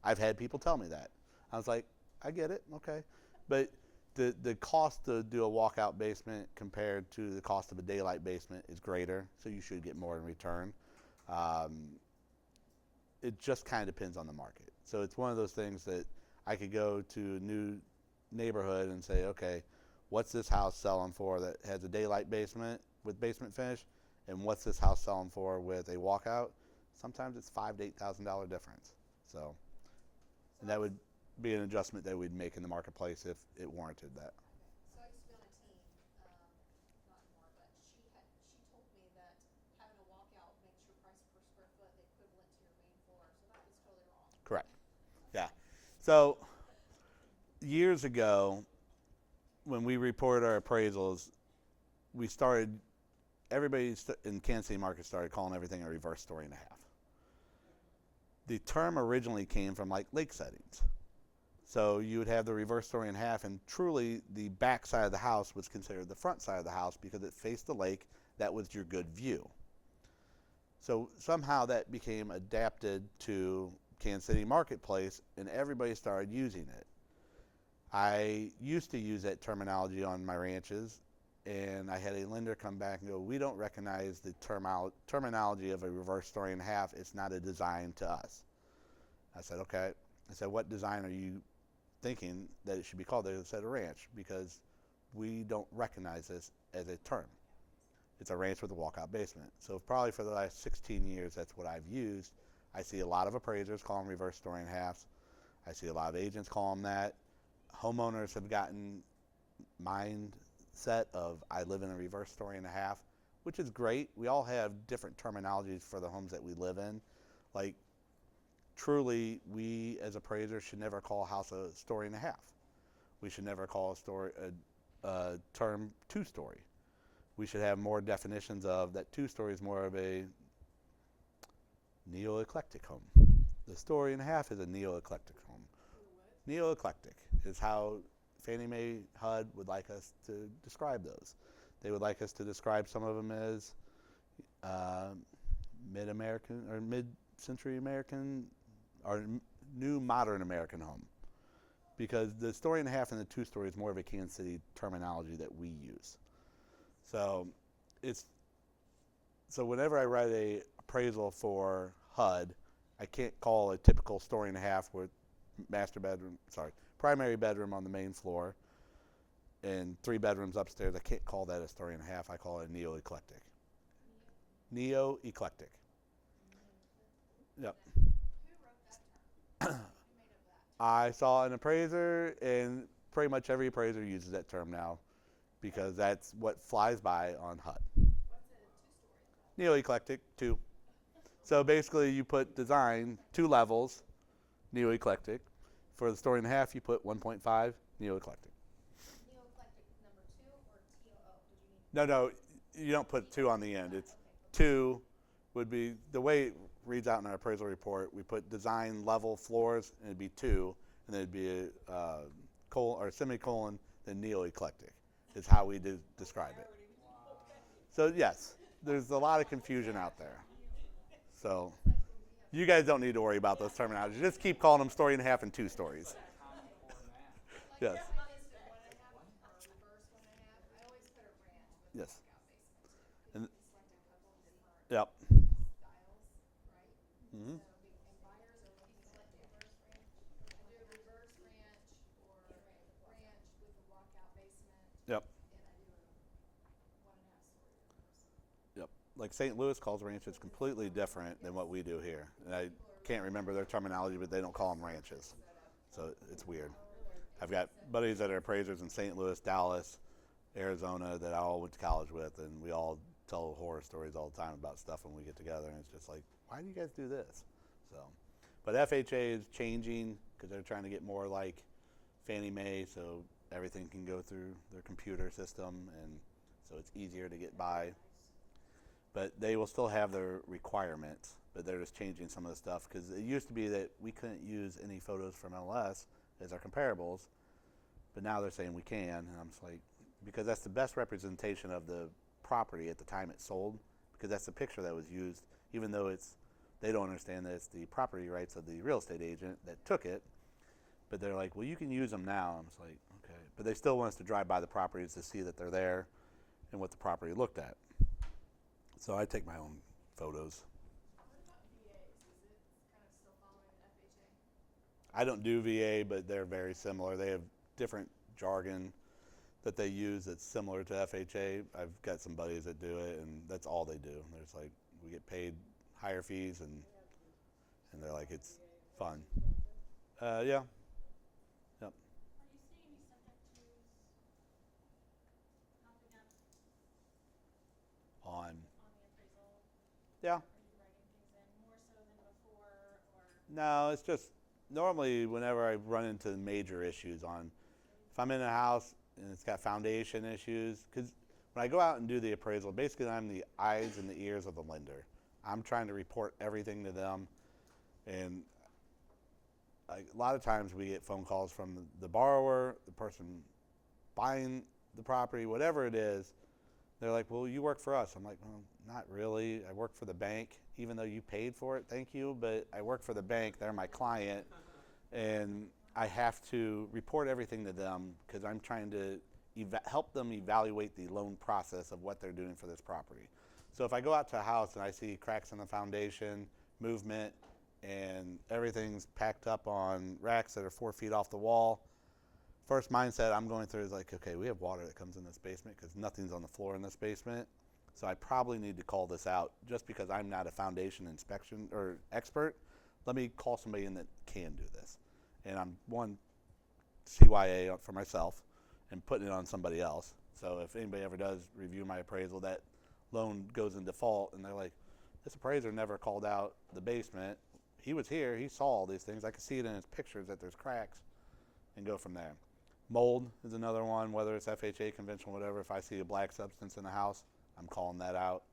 I've had people tell me that. I was like, I get it, okay. But the cost to do a walkout basement compared to the cost of a daylight basement is greater, so you should get more in return. It just kind of depends on the market. So it's one of those things that I could go to a new neighborhood and say, okay, what's this house selling for that has a daylight basement with basement finish, and what's this house selling for with a walkout? Sometimes it's $5,000 to $8,000 difference. So, and that would be an adjustment that we'd make in the marketplace if it warranted that. So I used to be on a team, not anymore, but she told me that having a walkout makes your price per square foot the equivalent to your main floor. So that was totally wrong. Correct. Yeah. So years ago, when we reported our appraisals, we started, everybody in Kansas City market started calling everything a reverse story and a half. The term originally came from like lake settings. So you would have the reverse story in half, and truly the back side of the house was considered the front side of the house because it faced the lake. That was your good view. So somehow that became adapted to Kansas City marketplace, and everybody started using it. I used to use that terminology on my ranches, and I had a lender come back and go, we don't recognize the terminology of a reverse story in half. It's not a design to us. I said, okay. I said, what design are you thinking that it should be called? They said a ranch, because we don't recognize this as a term. It's a ranch with a walkout basement. So probably for the last 16 years, that's what I've used. I see a lot of appraisers call them reverse story in halves. I see a lot of agents call them that. Homeowners have gotten mindset of I live in a reverse story and a half, which is great. We all have different terminologies for the homes that we live in. Like, truly, we as appraisers should never call a house a story and a half. We should never call a term two-story. We should have more definitions of that. Two-story is more of a neo-eclectic home. The story and a half is a neo-eclectic home. Neo-eclectic is how Fannie Mae HUD would like us to describe those. They would like us to describe some of them as mid-American or mid-century American or new modern American home, because the story and a half and the two-story is more of a Kansas City terminology that we use. So whenever I write a appraisal for HUD, I can't call a typical story and a half with primary bedroom on the main floor and 3 bedrooms upstairs. I can't call that a story and a half. I call it a neo-eclectic. Neo-eclectic. Yep. Who wrote that term? Who made up that term? I saw an appraiser, and pretty much every appraiser uses that term now because that's what flies by on HUD. What's a two-story? Neo-eclectic, 2. So basically you put design, 2 levels, neo-eclectic. For the story and a half, you put 1.5, neo-eclectic. Neo-eclectic number 2 or TOO? No, you don't put 2 on the end. It's 2 would be, the way it reads out in our appraisal report, we put design level floors, and it'd be 2, and then it'd be a colon or semicolon, then neo-eclectic is how we describe it. So yes, there's a lot of confusion out there. So you guys don't need to worry about those terminologies. Just keep calling them story and a half and 2 stories. Common core math. Yes. On this 1.5 or reverse 1.5, I always put a ranch with Yes. walkout basement. And You select a couple different yep. styles, right? Mm-hmm. So and buyers are looking at reverse ranch. I do a reverse ranch or ranch with a walkout basement. Yep. And I do a 1.5 story reverse. Yep. Like St. Louis calls ranches completely different than what we do here. And I can't remember their terminology, but they don't call them ranches. So it's weird. I've got buddies that are appraisers in St. Louis, Dallas, Arizona that I all went to college with, and we all tell horror stories all the time about stuff when we get together, and it's just like, why do you guys do this? So, but FHA is changing because they're trying to get more like Fannie Mae, so everything can go through their computer system, and so it's easier to get by. But they will still have their requirements, but they're just changing some of the stuff, because it used to be that we couldn't use any photos from MLS as our comparables, but now they're saying we can, and I'm just like, because that's the best representation of the property at the time it's sold, because that's the picture that was used, even though they don't understand that it's the property rights of the real estate agent that took it, but they're like, well, you can use them now. I'm just like, okay, but they still want us to drive by the properties to see that they're there and what the property looked at. So I take my own photos. What about VAs? Is it kind of still following FHA? I don't do VA, but they're very similar. They have different jargon that they use that's similar to FHA. I've got some buddies that do it, and that's all they do. There's like, we get paid higher fees, and they're like, it's fun. Yeah. Yep. Are you seeing any subject twos popping up On. on the appraisal? Yeah. Are you writing things in more so than before, or? No, it's just normally whenever I run into major issues on, if I'm in a house and it's got foundation issues, because when I go out and do the appraisal, basically I'm the eyes and the ears of the lender. I'm trying to report everything to them, and a lot of times we get phone calls from the borrower, the person buying the property, whatever it is. They're like, well, you work for us. I'm like, well, not really. I work for the bank, even though you paid for it. Thank you. But I work for the bank. They're my client. And I have to report everything to them because I'm trying to help them evaluate the loan process of what they're doing for this property. So if I go out to a house and I see cracks in the foundation, movement, and everything's packed up on racks that are 4 feet off the wall, first mindset I'm going through is like, okay, we have water that comes in this basement because nothing's on the floor in this basement. So I probably need to call this out just because I'm not a foundation inspection or expert. Let me call somebody in that can do this. And I'm one CYA for myself and putting it on somebody else. So if anybody ever does review my appraisal, that loan goes in default and they're like, this appraiser never called out the basement. He was here, he saw all these things. I can see it in his pictures that there's cracks, and go from there. Mold is another one, whether it's FHA, conventional, whatever. If I see a black substance in the house, I'm calling that out.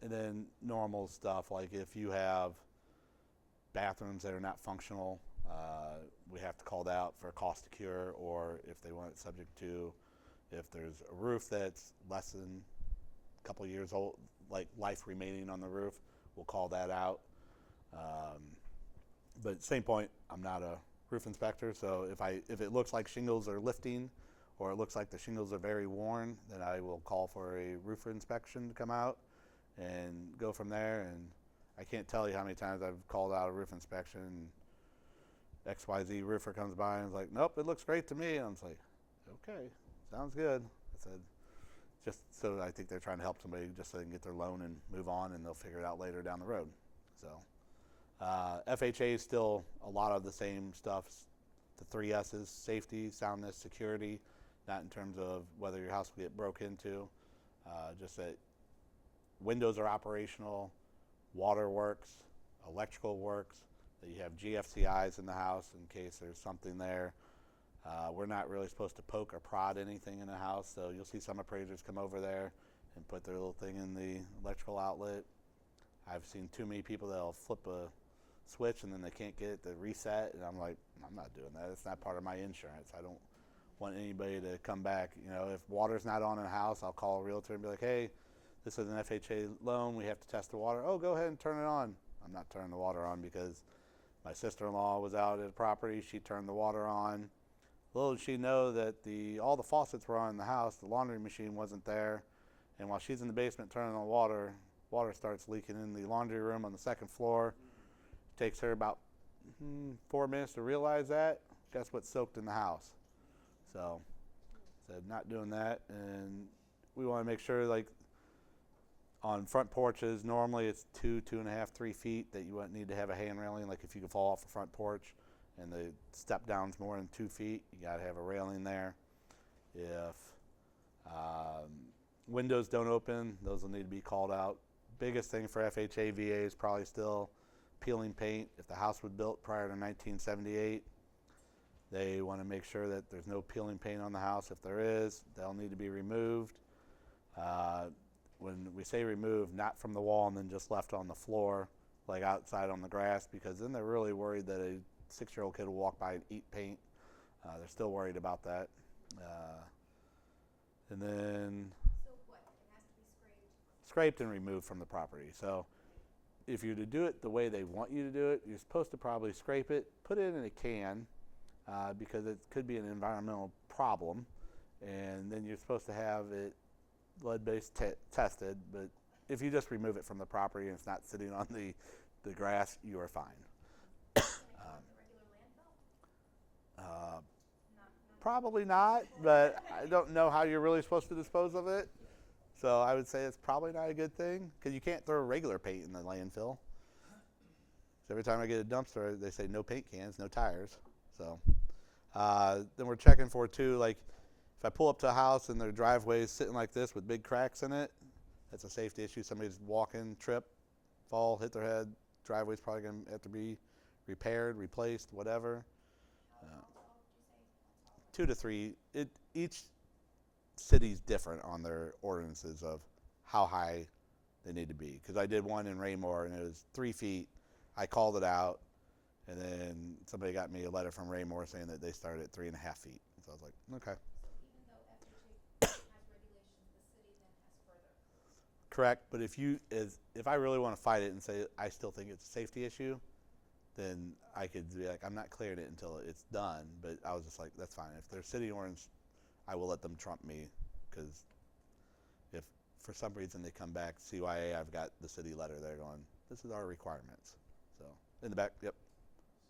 And then normal stuff, like if you have bathrooms that are not functional, we have to call that out for a cost to cure, or if they want it subject to, if there's a roof that's less than a couple years old, like life remaining on the roof, we'll call that out. But same point, I'm not a roof inspector, so if it looks like shingles are lifting or it looks like the shingles are very worn, then I will call for a roof inspection to come out and go from there. And I can't tell you how many times I've called out a roof inspection and XYZ roofer comes by and is like, nope, it looks great to me. And I'm just like, okay, sounds good. I said, just so I think they're trying to help somebody just so they can get their loan and move on, and they'll figure it out later down the road. So FHA is still a lot of the same stuff. The 3 S's: safety, soundness, security. Not in terms of whether your house will get broke into, just that windows are operational, water works, electrical works, that you have GFCIs in the house in case there's something there. We're not really supposed to poke or prod anything in the house, so you'll see some appraisers come over there and put their little thing in the electrical outlet. I've seen too many people that'll flip a switch and then they can't get it to reset, and I'm like, I'm not doing that. It's not part of my insurance. I don't want anybody to come back. You know, if water's not on in a house, I'll call a realtor and be like, hey, this is an FHA loan. We have to test the water. Oh, go ahead and turn it on. I'm not turning the water on because my sister-in-law was out at a property. She turned the water on. Little did she know that all the faucets were on in the house. The laundry machine wasn't there. And while she's in the basement turning on water starts leaking in the laundry room on the 2nd floor. It takes her about 4 minutes to realize that. Guess what's soaked in the house? So, said not doing that. And we want to make sure, like, on front porches, normally it's 2.5, 3 feet that you wouldn't need to have a hand railing. Like if you could fall off the front porch and the step down's more than 2 feet, you got to have a railing there. If windows don't open, those will need to be called out. Biggest thing for FHA VA is probably still peeling paint. If the house was built prior to 1978, they want to make sure that there's no peeling paint on the house. If there is, they'll need to be removed. When we say removed, not from the wall and then just left on the floor, like outside on the grass, because then they're really worried that a 6-year-old kid will walk by and eat paint. They're still worried about that. And then So what, it has to be scraped? scraped and removed from the property. So if you're to do it the way they want you to do it, you're supposed to probably scrape it, put it in a can, because it could be an environmental problem, and then you're supposed to have it lead-based tested. But if you just remove it from the property and it's not sitting on the grass, you are fine. Can it go in the regular landfill? Not Probably not, but I don't know how you're really supposed to dispose of it. So I would say it's probably not a good thing, because you can't throw regular paint in the landfill. So every time I get a dumpster, they say no paint cans, no tires. So then we're checking for too, like if I pull up to a house and their driveway is sitting like this with big cracks in it, that's a safety issue. Somebody's walking, trip, fall, hit their head. Driveway's probably going to have to be repaired, replaced, whatever. 2 to 3. Each city's different on their ordinances of how high they need to be. Because I did one in Raymore and it was 3 feet. I called it out, And then somebody got me a letter from Raymore saying that they started at 3.5 feet. So I was like, okay. So even though FHA has regulations, the city then has further. Correct, but if I really want to fight it and say I still think it's a safety issue, then I could be like, I'm not clearing it until it's done. But I was just like, that's fine. If they're city ordinance, I will let them trump me, because if for some reason they come back CYA, I've got the city letter there going, this is our requirements. So in the back, yep.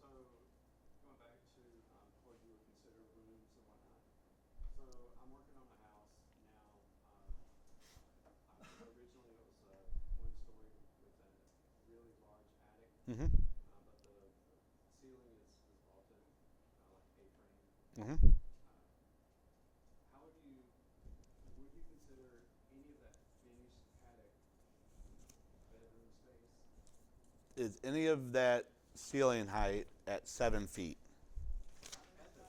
So, going back to what you would consider rooms and whatnot. So, I'm working on a house now. Originally, it was one story with a really large attic, Mm-hmm. but the ceiling is vaulted, like A-frame. Mm-hmm. How would you consider any of that finished attic bedroom space? Is any of that ceiling height at 7 feet? At the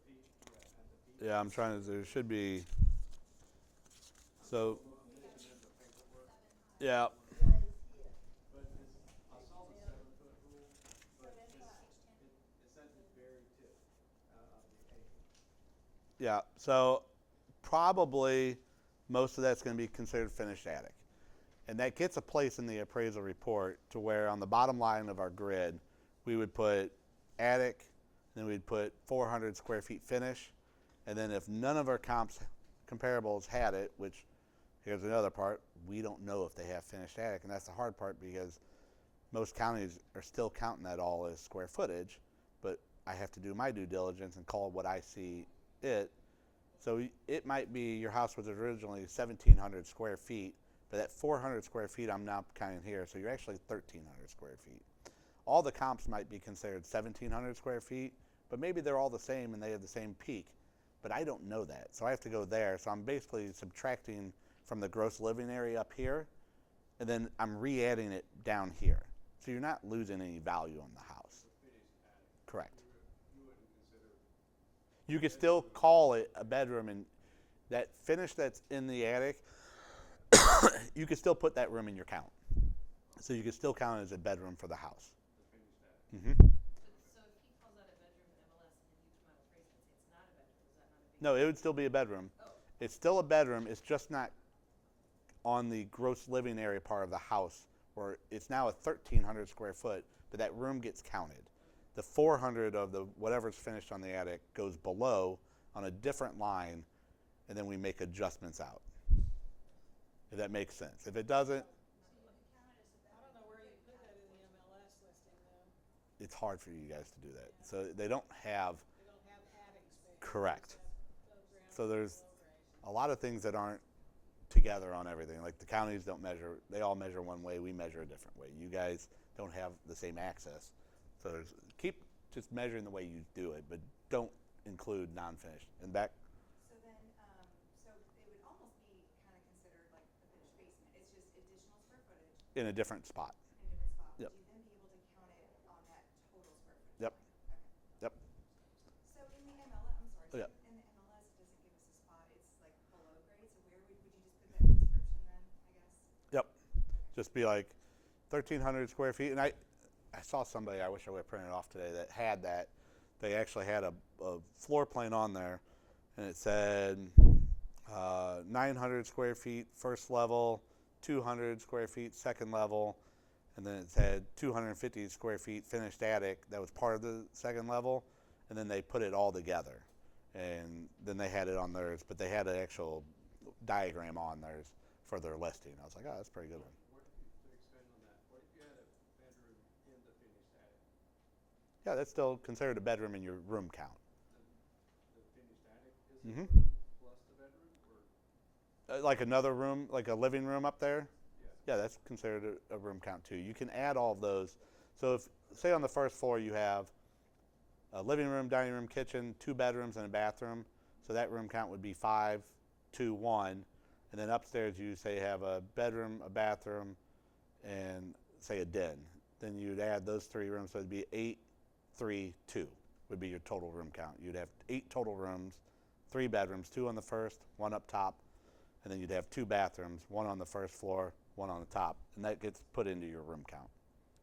peak, yeah, at the peak. Yeah, I'm trying to. There should be. So, Well, I'm looking in the paperwork, yeah. but I saw the 7-foot rule, but it says the very tip of the A. Yeah. So probably most of that's going to be considered finished attic. And that gets a place in the appraisal report to where on the bottom line of our grid, we would put attic, then we'd put 400 square feet finish. And then if none of our comparables had it, which here's another part, we don't know if they have finished attic. And that's the hard part, because most counties are still counting that all as square footage, but I have to do my due diligence and call what I see it. So it might be your house was originally 1,700 square feet, but that 400 square feet I'm now counting here, so you're actually 1,300 square feet. All the comps might be considered 1,700 square feet, but maybe they're all the same and they have the same peak, but I don't know that, so I have to go there. So I'm basically subtracting from the gross living area up here, and then I'm re-adding it down here. So you're not losing any value on the house. The finished attic. Correct. You wouldn't consider. You could still call it a bedroom, and that finish that's in the attic, you could still put that room in your count. So you could still count it as a bedroom for the house. The finished attic. Mm-hmm. So if he calls out a bedroom in MLS and then you come out appraise it and say it's not a bedroom, is that not a big? No, it would still be a bedroom. Oh. It's still a bedroom. It's just not on the gross living area part of the house, where it's now a 1,300 square foot, but that room gets counted. The 400 of the whatever's finished on the attic goes below on a different line, and then we make adjustments out. If that makes sense. If it doesn't, I don't know where you put that in the MLS listing though. it's hard for you guys to do that. So they don't have. They don't have attic space. Correct. So there's a a lot of things that aren't together on everything. Like the counties don't measure, they all measure one way, we measure a different way. You guys don't have the same access. So keep just measuring the way you do it, but don't include non-finished. And back, So then, so it would almost be kind of considered like a finished basement. It's just additional square footage in a different spot. in a different spot. Yep. Would you then be able to count it on that total square footage? Yep. line? Okay. Yep. So in the MLS, I'm sorry, so Yeah. in the MLS, it doesn't give us a spot. It's like below grade. So where would you just put that in the description then, I guess? Yep. Just be like 1,300 square feet. And I saw somebody, I wish I would have printed it off today, that had that. They actually had a floor plan on there, and it said 900 square feet first level, 200 square feet second level, and then it said 250 square feet finished attic. That was part of the second level, and then they put it all together, and then they had it on theirs, but they had an actual diagram on theirs for their listing. I was like, oh, that's a pretty good one. What if to expand on that? What if you had a bedroom in the finished attic? Yeah, that's still considered a bedroom in your room count. The finished attic is Mhm. the room plus the bedroom, or Like another room, like a living room up there. yeah. Yeah, that's considered a room count too. You can add all of those. So if, say on the first floor you have a living room, dining room, kitchen, 2 bedrooms and a bathroom, so that room count would be 5, 2, 1. And then upstairs you say have a bedroom, a bathroom, and say a den. Then you'd add those 3 rooms, so it'd be 8, 3, 2 would be your total room count. You'd have 8 total rooms, 3 bedrooms, 2 on the first, 1 up top, and then you'd have 2 bathrooms, 1 on the first floor, 1 on the top, and that gets put into your room count.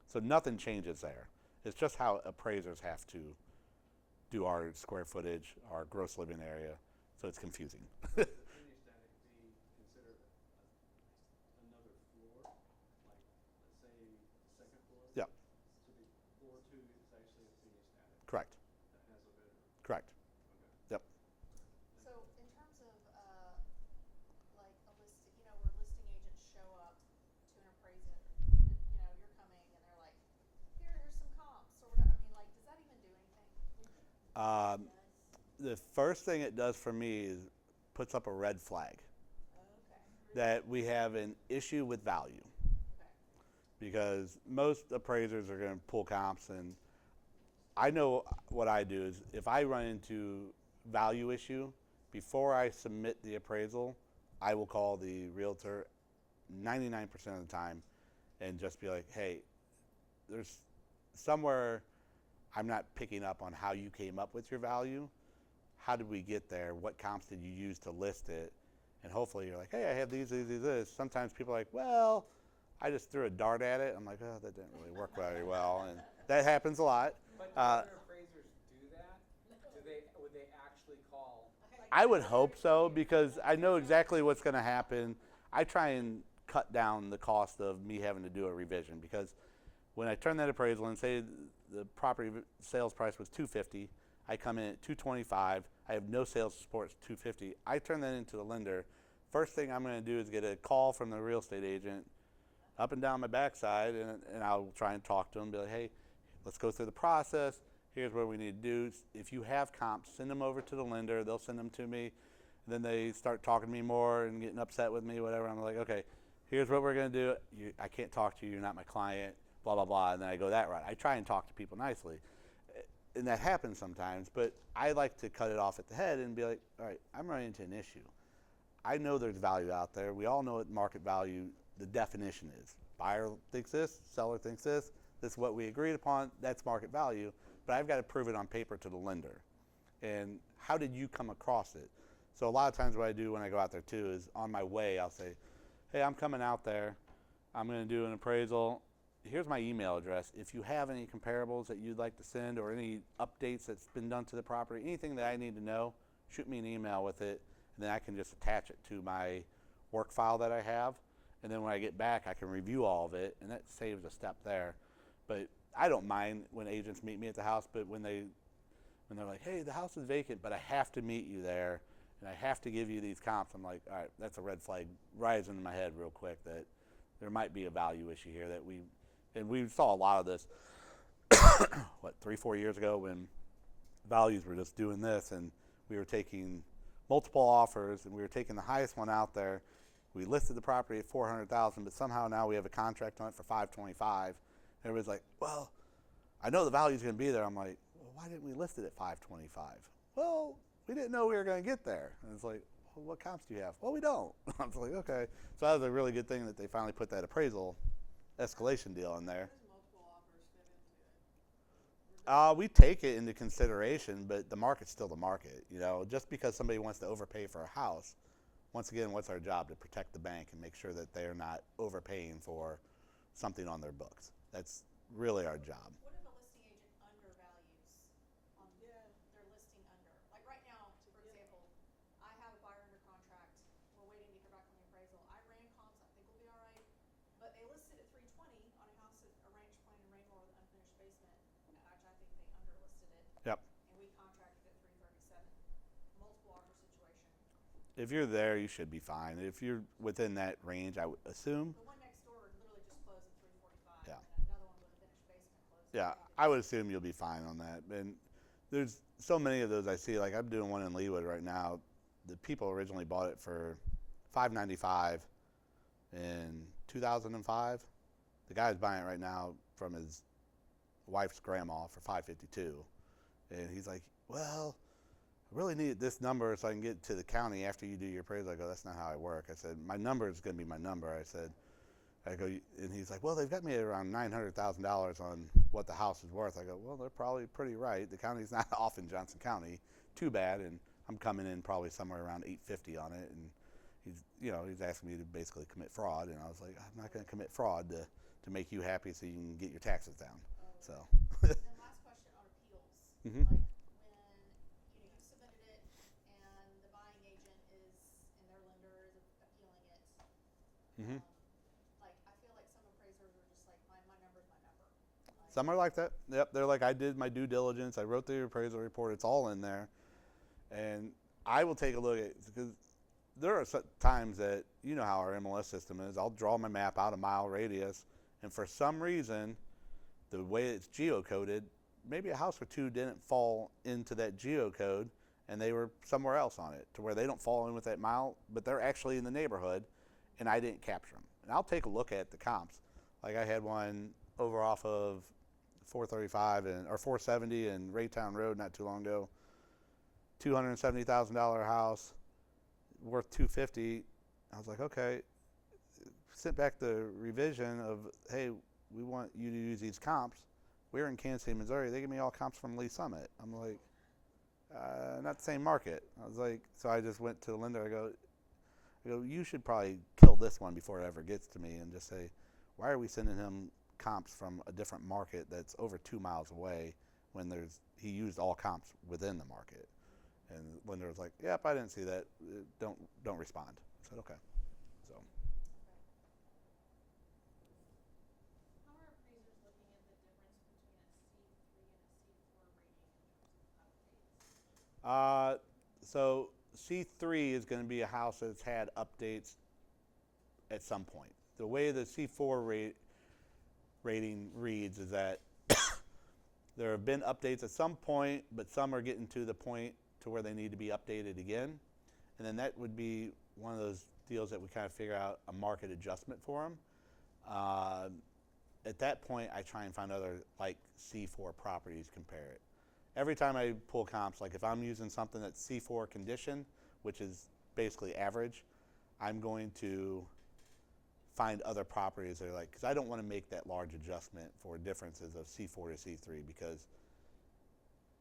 So nothing changes there. It's just how appraisers have to do our square footage, our gross living area, so it's confusing. The finish that it could be considered another floor, like let's say the second floor. Yep. So the floor 2 is actually a finished attic Correct. that has a bedroom. Correct. Okay. Yep. So in terms of, like a list, where listing agents show up to an appraiser, when, you're coming and they're like, here's some comps or whatever, I mean, like, does that even do anything? The first thing it does for me is puts up a red flag Okay. that we have an issue with value, Okay. because most appraisers are going to pull comps, and I know what I do is if I run into value issue before I submit the appraisal, I will call the realtor 99% of the time and just be like, hey, there's somewhere I'm not picking up on how you came up with your value. How did we get there? What comps did you use to list it? And hopefully you're like, hey, I have these. Sometimes people are like, well, I just threw a dart at it. I'm like, oh, that didn't really work very well. And that happens a lot. But do other appraisers do that? Would they actually call? I would hope so, because I know exactly what's going to happen. I try and cut down the cost of me having to do a revision, because when I turn that appraisal and say the property sales price was $250, I come in at $225. I have no sales support at $250. I turn that into the lender. First thing I'm going to do is get a call from the real estate agent up and down my backside, and I'll try and talk to them, be like, hey, let's go through the process. Here's what we need to do. If you have comps, send them over to the lender. They'll send them to me. Then they start talking to me more and getting upset with me, whatever. I'm like, okay, here's what we're going to do. I can't talk to you. You're not my client, blah, blah, blah. And then I go that route. I try and talk to people nicely. And that happens sometimes, but I like to cut it off at the head and be like, all right, I'm running into an issue. I know there's value out there. We all know what market value, the definition is. Buyer thinks this, seller thinks this. This is what we agreed upon. That's market value. But I've got to prove it on paper to the lender. And how did you come across it? So a lot of times what I do when I go out there too is on my way, I'll say, hey, I'm coming out there. I'm going to do an appraisal. Here's my email address. If you have any comparables that you'd like to send, or any updates that's been done to the property, anything that I need to know, shoot me an email with it, and then I can just attach it to my work file that I have. And then when I get back, I can review all of it, and that saves a step there. But I don't mind when agents meet me at the house, but when they're like, hey, the house is vacant, but I have to meet you there, and I have to give you these comps, I'm like, all right, that's a red flag rising in my head real quick that there might be a value issue here that we saw a lot of this, 3-4 years ago, when values were just doing this, and we were taking multiple offers, and we were taking the highest one out there. We listed the property at $400,000, but somehow now we have a contract on it for $525. Everybody's like, well, I know the value's going to be there. I'm like, well, why didn't we list it at $525? Well, we didn't know we were going to get there. And it's like, well, what comps do you have? Well, we don't. I was like, okay. So that was a really good thing that they finally put that appraisal escalation deal in there. There's multiple offers fit into it. We take it into consideration, but the market's still the market. Just because somebody wants to overpay for a house, once again, what's our job? To protect the bank and make sure that they're not overpaying for something on their books. That's really our job. What if a listing agent undervalues on Yeah. their listing under? Like right now, for example, I have a buyer under contract. We're waiting to hear back from the appraisal. I ran comps. I think we'll be all right. But they listed at $320 on a house at a ranch plan in Rainbow with an unfinished basement, which I think they underlisted it. Yep. And we contracted at $337. Multiple offer situation. If you're there, you should be fine. If you're within that range, I would assume. The one next door literally just closed at $345. Yeah. And another one with a finished basement closed. Yeah, I would assume you'll be fine on that. And there's so many of those I see. Like I'm doing one in Leawood right now. The people originally bought it for $595 in 2005. The guy's buying it right now from his wife's grandma for $552, and he's like, "Well, I really need this number so I can get to the county after you do your appraisal." I go, "That's not how I work." I said, "My number is going to be my number." I go, and he's like, "Well, they've got me at around $900,000 on what the house is worth." I go, "Well, they're probably pretty right. The county's not off in Johnson County too bad, and I'm coming in probably somewhere around $850 on it." And he's asking me to basically commit fraud, and I was like, "I'm not going to commit fraud to make you happy so you can get your taxes down." So. Mhm. Like when, you submitted it and the buying agent is, and their lender is appealing it. Mhm. Like, I feel like some appraisers are just like, my number's my number. Like, Some are like that. Yep, they're like, I did my due diligence. I wrote the appraisal report. It's all in there, and I will take a look at because there are times that you know how our MLS system is. I'll draw my map out a mile radius, and for some reason, the way it's geocoded, maybe a house or two didn't fall into that geocode, and they were somewhere else on it to where they don't fall in with that mile, but they're actually in the neighborhood, and I didn't capture them. And I'll take a look at the comps. Like I had one over off of 435 or 470 and Raytown Road not too long ago. $270,000 house, worth 250. I was like, okay. Sent back the revision of, hey, we want you to use these comps. We're in Kansas City, Missouri. They give me all comps from Lee Summit. I'm like, not the same market. I was like, so I just went to the lender. I go, you should probably kill this one before it ever gets to me and just say, why are we sending him comps from a different market that's over 2 miles away when he used all comps within the market? And the lender was like, yep, I didn't see that. Don't respond. I said, okay. So. How are appraisers looking at the difference between a C3 and a C4 rating in terms of updates? So C3 is going to be a house that's had updates at some point. The way the C4 rating reads is that there have been updates at some point, but some are getting to the point to where they need to be updated again. And then that would be one of those deals that we kind of figure out a market adjustment for them. At that point, I try and find other like C4 properties, compare it. Every time I pull comps, like if I'm using something that's C4 condition, which is basically average, I'm going to find other properties that are like, because I don't want to make that large adjustment for differences of C4 to C3, because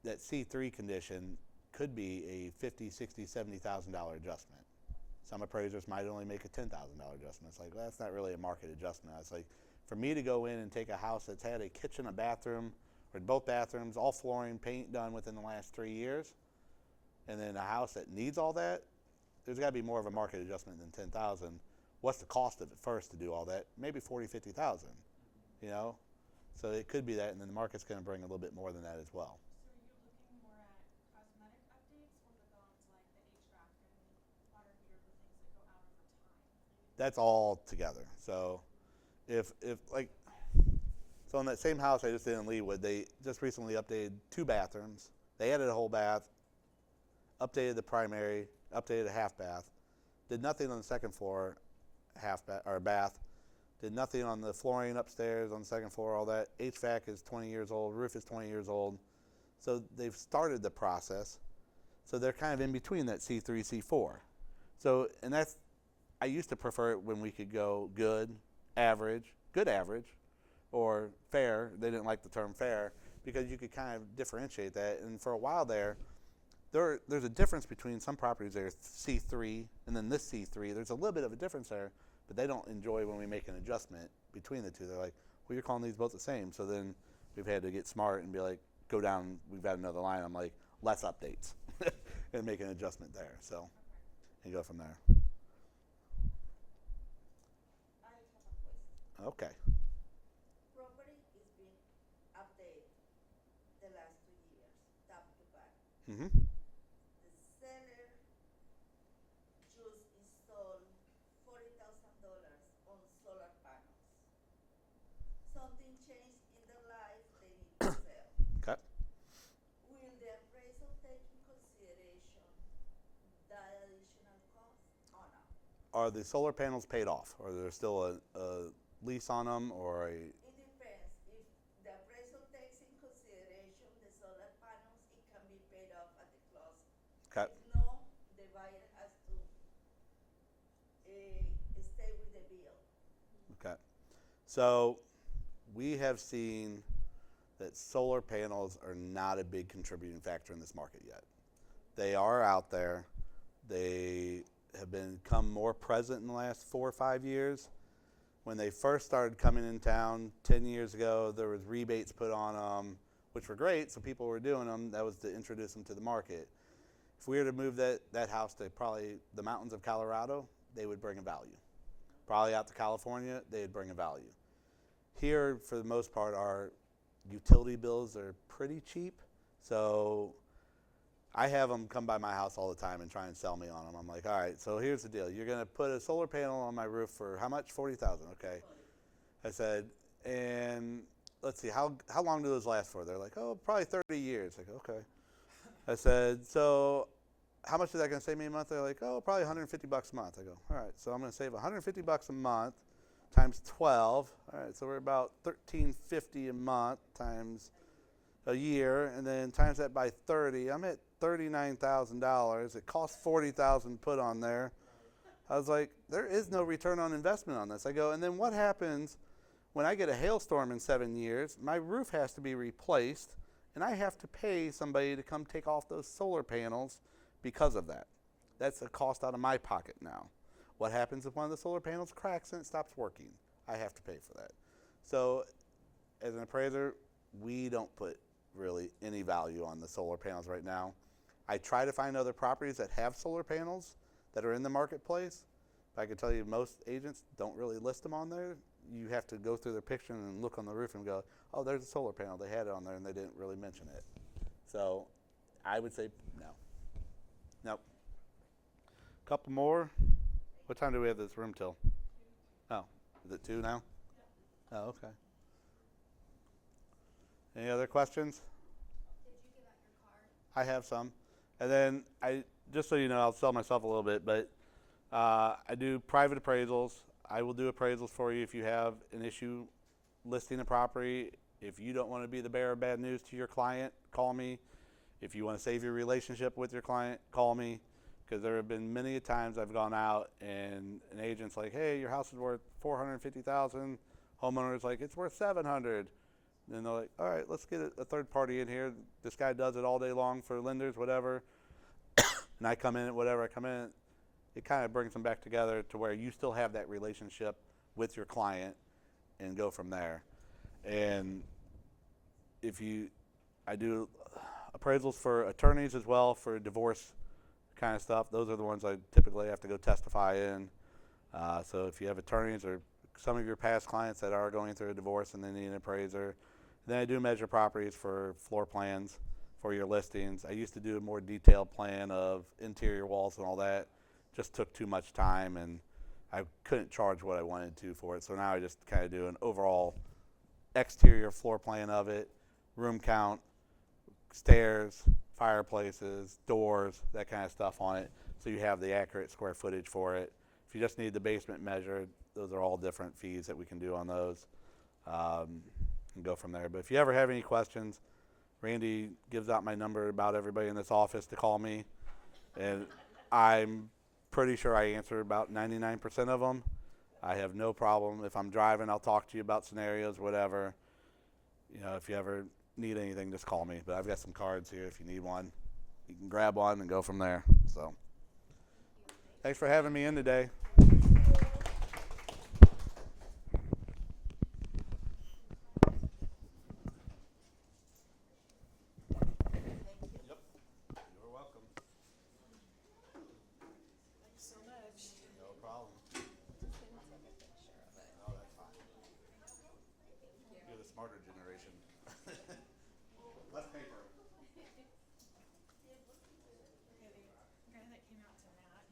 that C3 condition could be a $50,000, $60,000, $70,000 adjustment. Some appraisers might only make a $10,000 adjustment. It's like, well, that's not really a market adjustment. It's like, for me to go in and take a house that's had a kitchen, a bathroom, or both bathrooms, all flooring, paint done within the last 3 years, and then a house that needs all that, there's got to be more of a market adjustment than 10,000. What's the cost of it first to do all that? Maybe 40, 50,000. You know, so it could be that, and then the market's going to bring a little bit more than that as well. So are you looking more at cosmetic updates or the ones like the HVAC and water heater, the things that go out over time? That's all together. So if like, so in that same house I just did in Leawood, they just recently updated 2 bathrooms. They added a whole bath, updated the primary, updated a half bath, did nothing on the second floor, bath, did nothing on the flooring upstairs on the second floor. All that HVAC is 20 years old, roof is 20 years old. So they've started the process. So they're kind of in between that C3, C4. So, and that's, I used to prefer it when we could go good average, or fair. They didn't like the term fair because you could kind of differentiate that. And for a while there's a difference between some properties that are C3 and then this C3. There's a little bit of a difference there, but they don't enjoy when we make an adjustment between the two. They're like, well, you're calling these both the same. So then we've had to get smart and be like, go down, we've got another line. I'm like, less updates and make an adjustment there. So, and go from there. I have a question. Okay. Property is being updated the last 2 years, top to back. Mm-hmm. The seller just installed $40,000 on solar panels. Something changed in their life, they need to sell. Okay. Will the appraisal take in consideration that additional cost or no? Are the solar panels paid off? Or is there still a lease on them or a? It depends. If the appraisal takes in consideration the solar panels, it can be paid off at the closing. Okay. If no, the buyer has to stay with the bill. Okay. So we have seen that solar panels are not a big contributing factor in this market yet. They are out there. They have become more present in the last 4 or 5 years. When they first started coming in town 10 years ago, there was rebates put on them. which were great. So people were doing them. That was to introduce them to the market. If we were to move that house to probably the mountains of Colorado, they would bring a value. Probably out to California, they'd bring a value. Here, for the most part, our utility bills are pretty cheap. So I have them come by my house all the time and try and sell me on them. I'm like, all right, so here's the deal. You're going to put a solar panel on my roof for how much? $40,000. Okay. I said, and let's see, how long do those last for? They're like, oh, probably 30 years. Like, okay. I said, so how much is that going to save me a month? They're like, oh, probably $150 a month. I go, all right, so I'm going to save $150 a month times 12. All right, so we're about $1,350 a month times a year, and then times that by 30. I'm at $39,000. It costs $40,000 put on there. I was like, there is no return on investment on this. I go, and then what happens when I get a hailstorm in 7 years? My roof has to be replaced, and I have to pay somebody to come take off those solar panels because of that. That's a cost out of my pocket now. What happens if one of the solar panels cracks and it stops working? I have to pay for that. So as an appraiser, we don't put really any value on the solar panels right now. I try to find other properties that have solar panels that are in the marketplace. But I can tell you most agents don't really list them on there. You have to go through their picture and look on the roof and go, oh, there's a solar panel. They had it on there and they didn't really mention it. So I would say no. Nope. Couple more. What time do we have this room till? Oh, is it 2 now? Oh, okay. Any other questions? Did you give out your card? I have some. And then just so you know, I'll sell myself a little bit, but I do private appraisals. I will do appraisals for you if you have an issue listing a property. If you don't want to be the bearer of bad news to your client, call me. If you want to save your relationship with your client, call me. Because there have been many times I've gone out and an agent's like, hey, your house is worth $450,000. Homeowner's like, it's worth $700,000. Then they're like, all right, let's get a third party in here. This guy does it all day long for lenders, whatever. And I come in at whatever I come in. It kind of brings them back together to where you still have that relationship with your client and go from there. And I do appraisals for attorneys as well for divorce kind of stuff. Those are the ones I typically have to go testify in. So if you have attorneys or some of your past clients that are going through a divorce and they need an appraiser, then I do measure properties for floor plans for your listings. I used to do a more detailed plan of interior walls and all that. Just took too much time and I couldn't charge what I wanted to for it. So now I just kind of do an overall exterior floor plan of it, room count, stairs, fireplaces, doors, that kind of stuff on it, so you have the accurate square footage for it. If you just need the basement measured, those are all different fees that we can do on those, and go from there. But if you ever have any questions, Randy gives out my number about everybody in this office to call me, and I'm pretty sure I answer about 99% of them. I have no problem. If I'm driving, I'll talk to you about scenarios, whatever. You know, if you ever need anything, just call me. But I've got some cards here if you need one. You can grab one and go from there. So thanks for having me in today. Yep. You're welcome. Thanks so much. No problem. No, that's fine. You're the smarter generation. Less paper. Okay, the guy that came out to Matt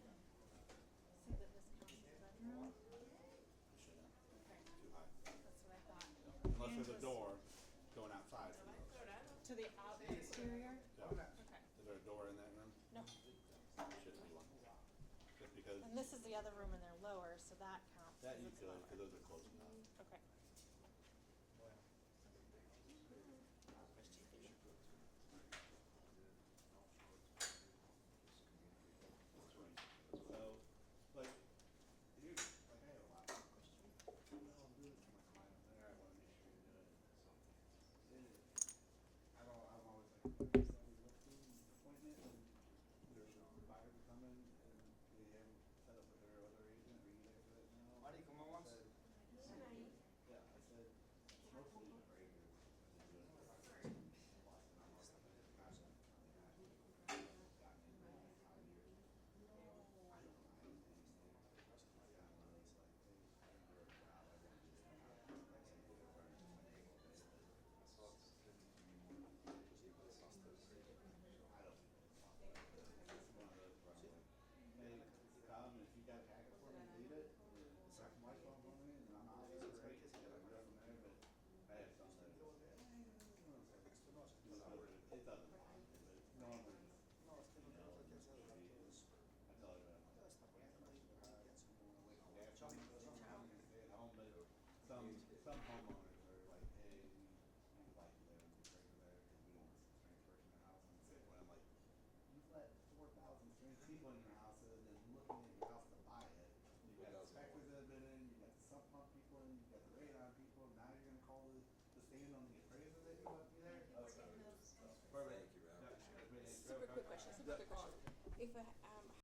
said that this counts as a bedroom. Okay, Too high. that's what I thought. Unless And there's a was- door going outside. To the exterior? Yeah. Okay. Is there a door in that room? No. Shouldn't be one. Just because And this is the other room and they're lower, so that counts. that 'cause you it's could, lower. because those are close enough. Okay. So, like, you, like I have a lot of questions. Well, I'm doing this for my client there. I want to make sure you're doing it. So, I'm always like, okay, so we look through an appointment and there's a buyer to come in and they haven't set up with their other agent or you guys do it now. Marty, come on once. Said, some You too. some homeowners are like, hey, we would like you there and the appraiser there because we don't want a strange person in the house. And at the same point, I'm like, you've let 4,000 strange people in your house and then looking at your house to buy it. You've got 4,000 inspectors more. that have been in, you've got the sump pump people in, you've got the radon people. Now you're gonna call the stand on the appraiser that you want to be there. Thank you for getting those Perfect. Thank you, Rob. Yeah. Appreciate it. Super quick question, super quick question. If a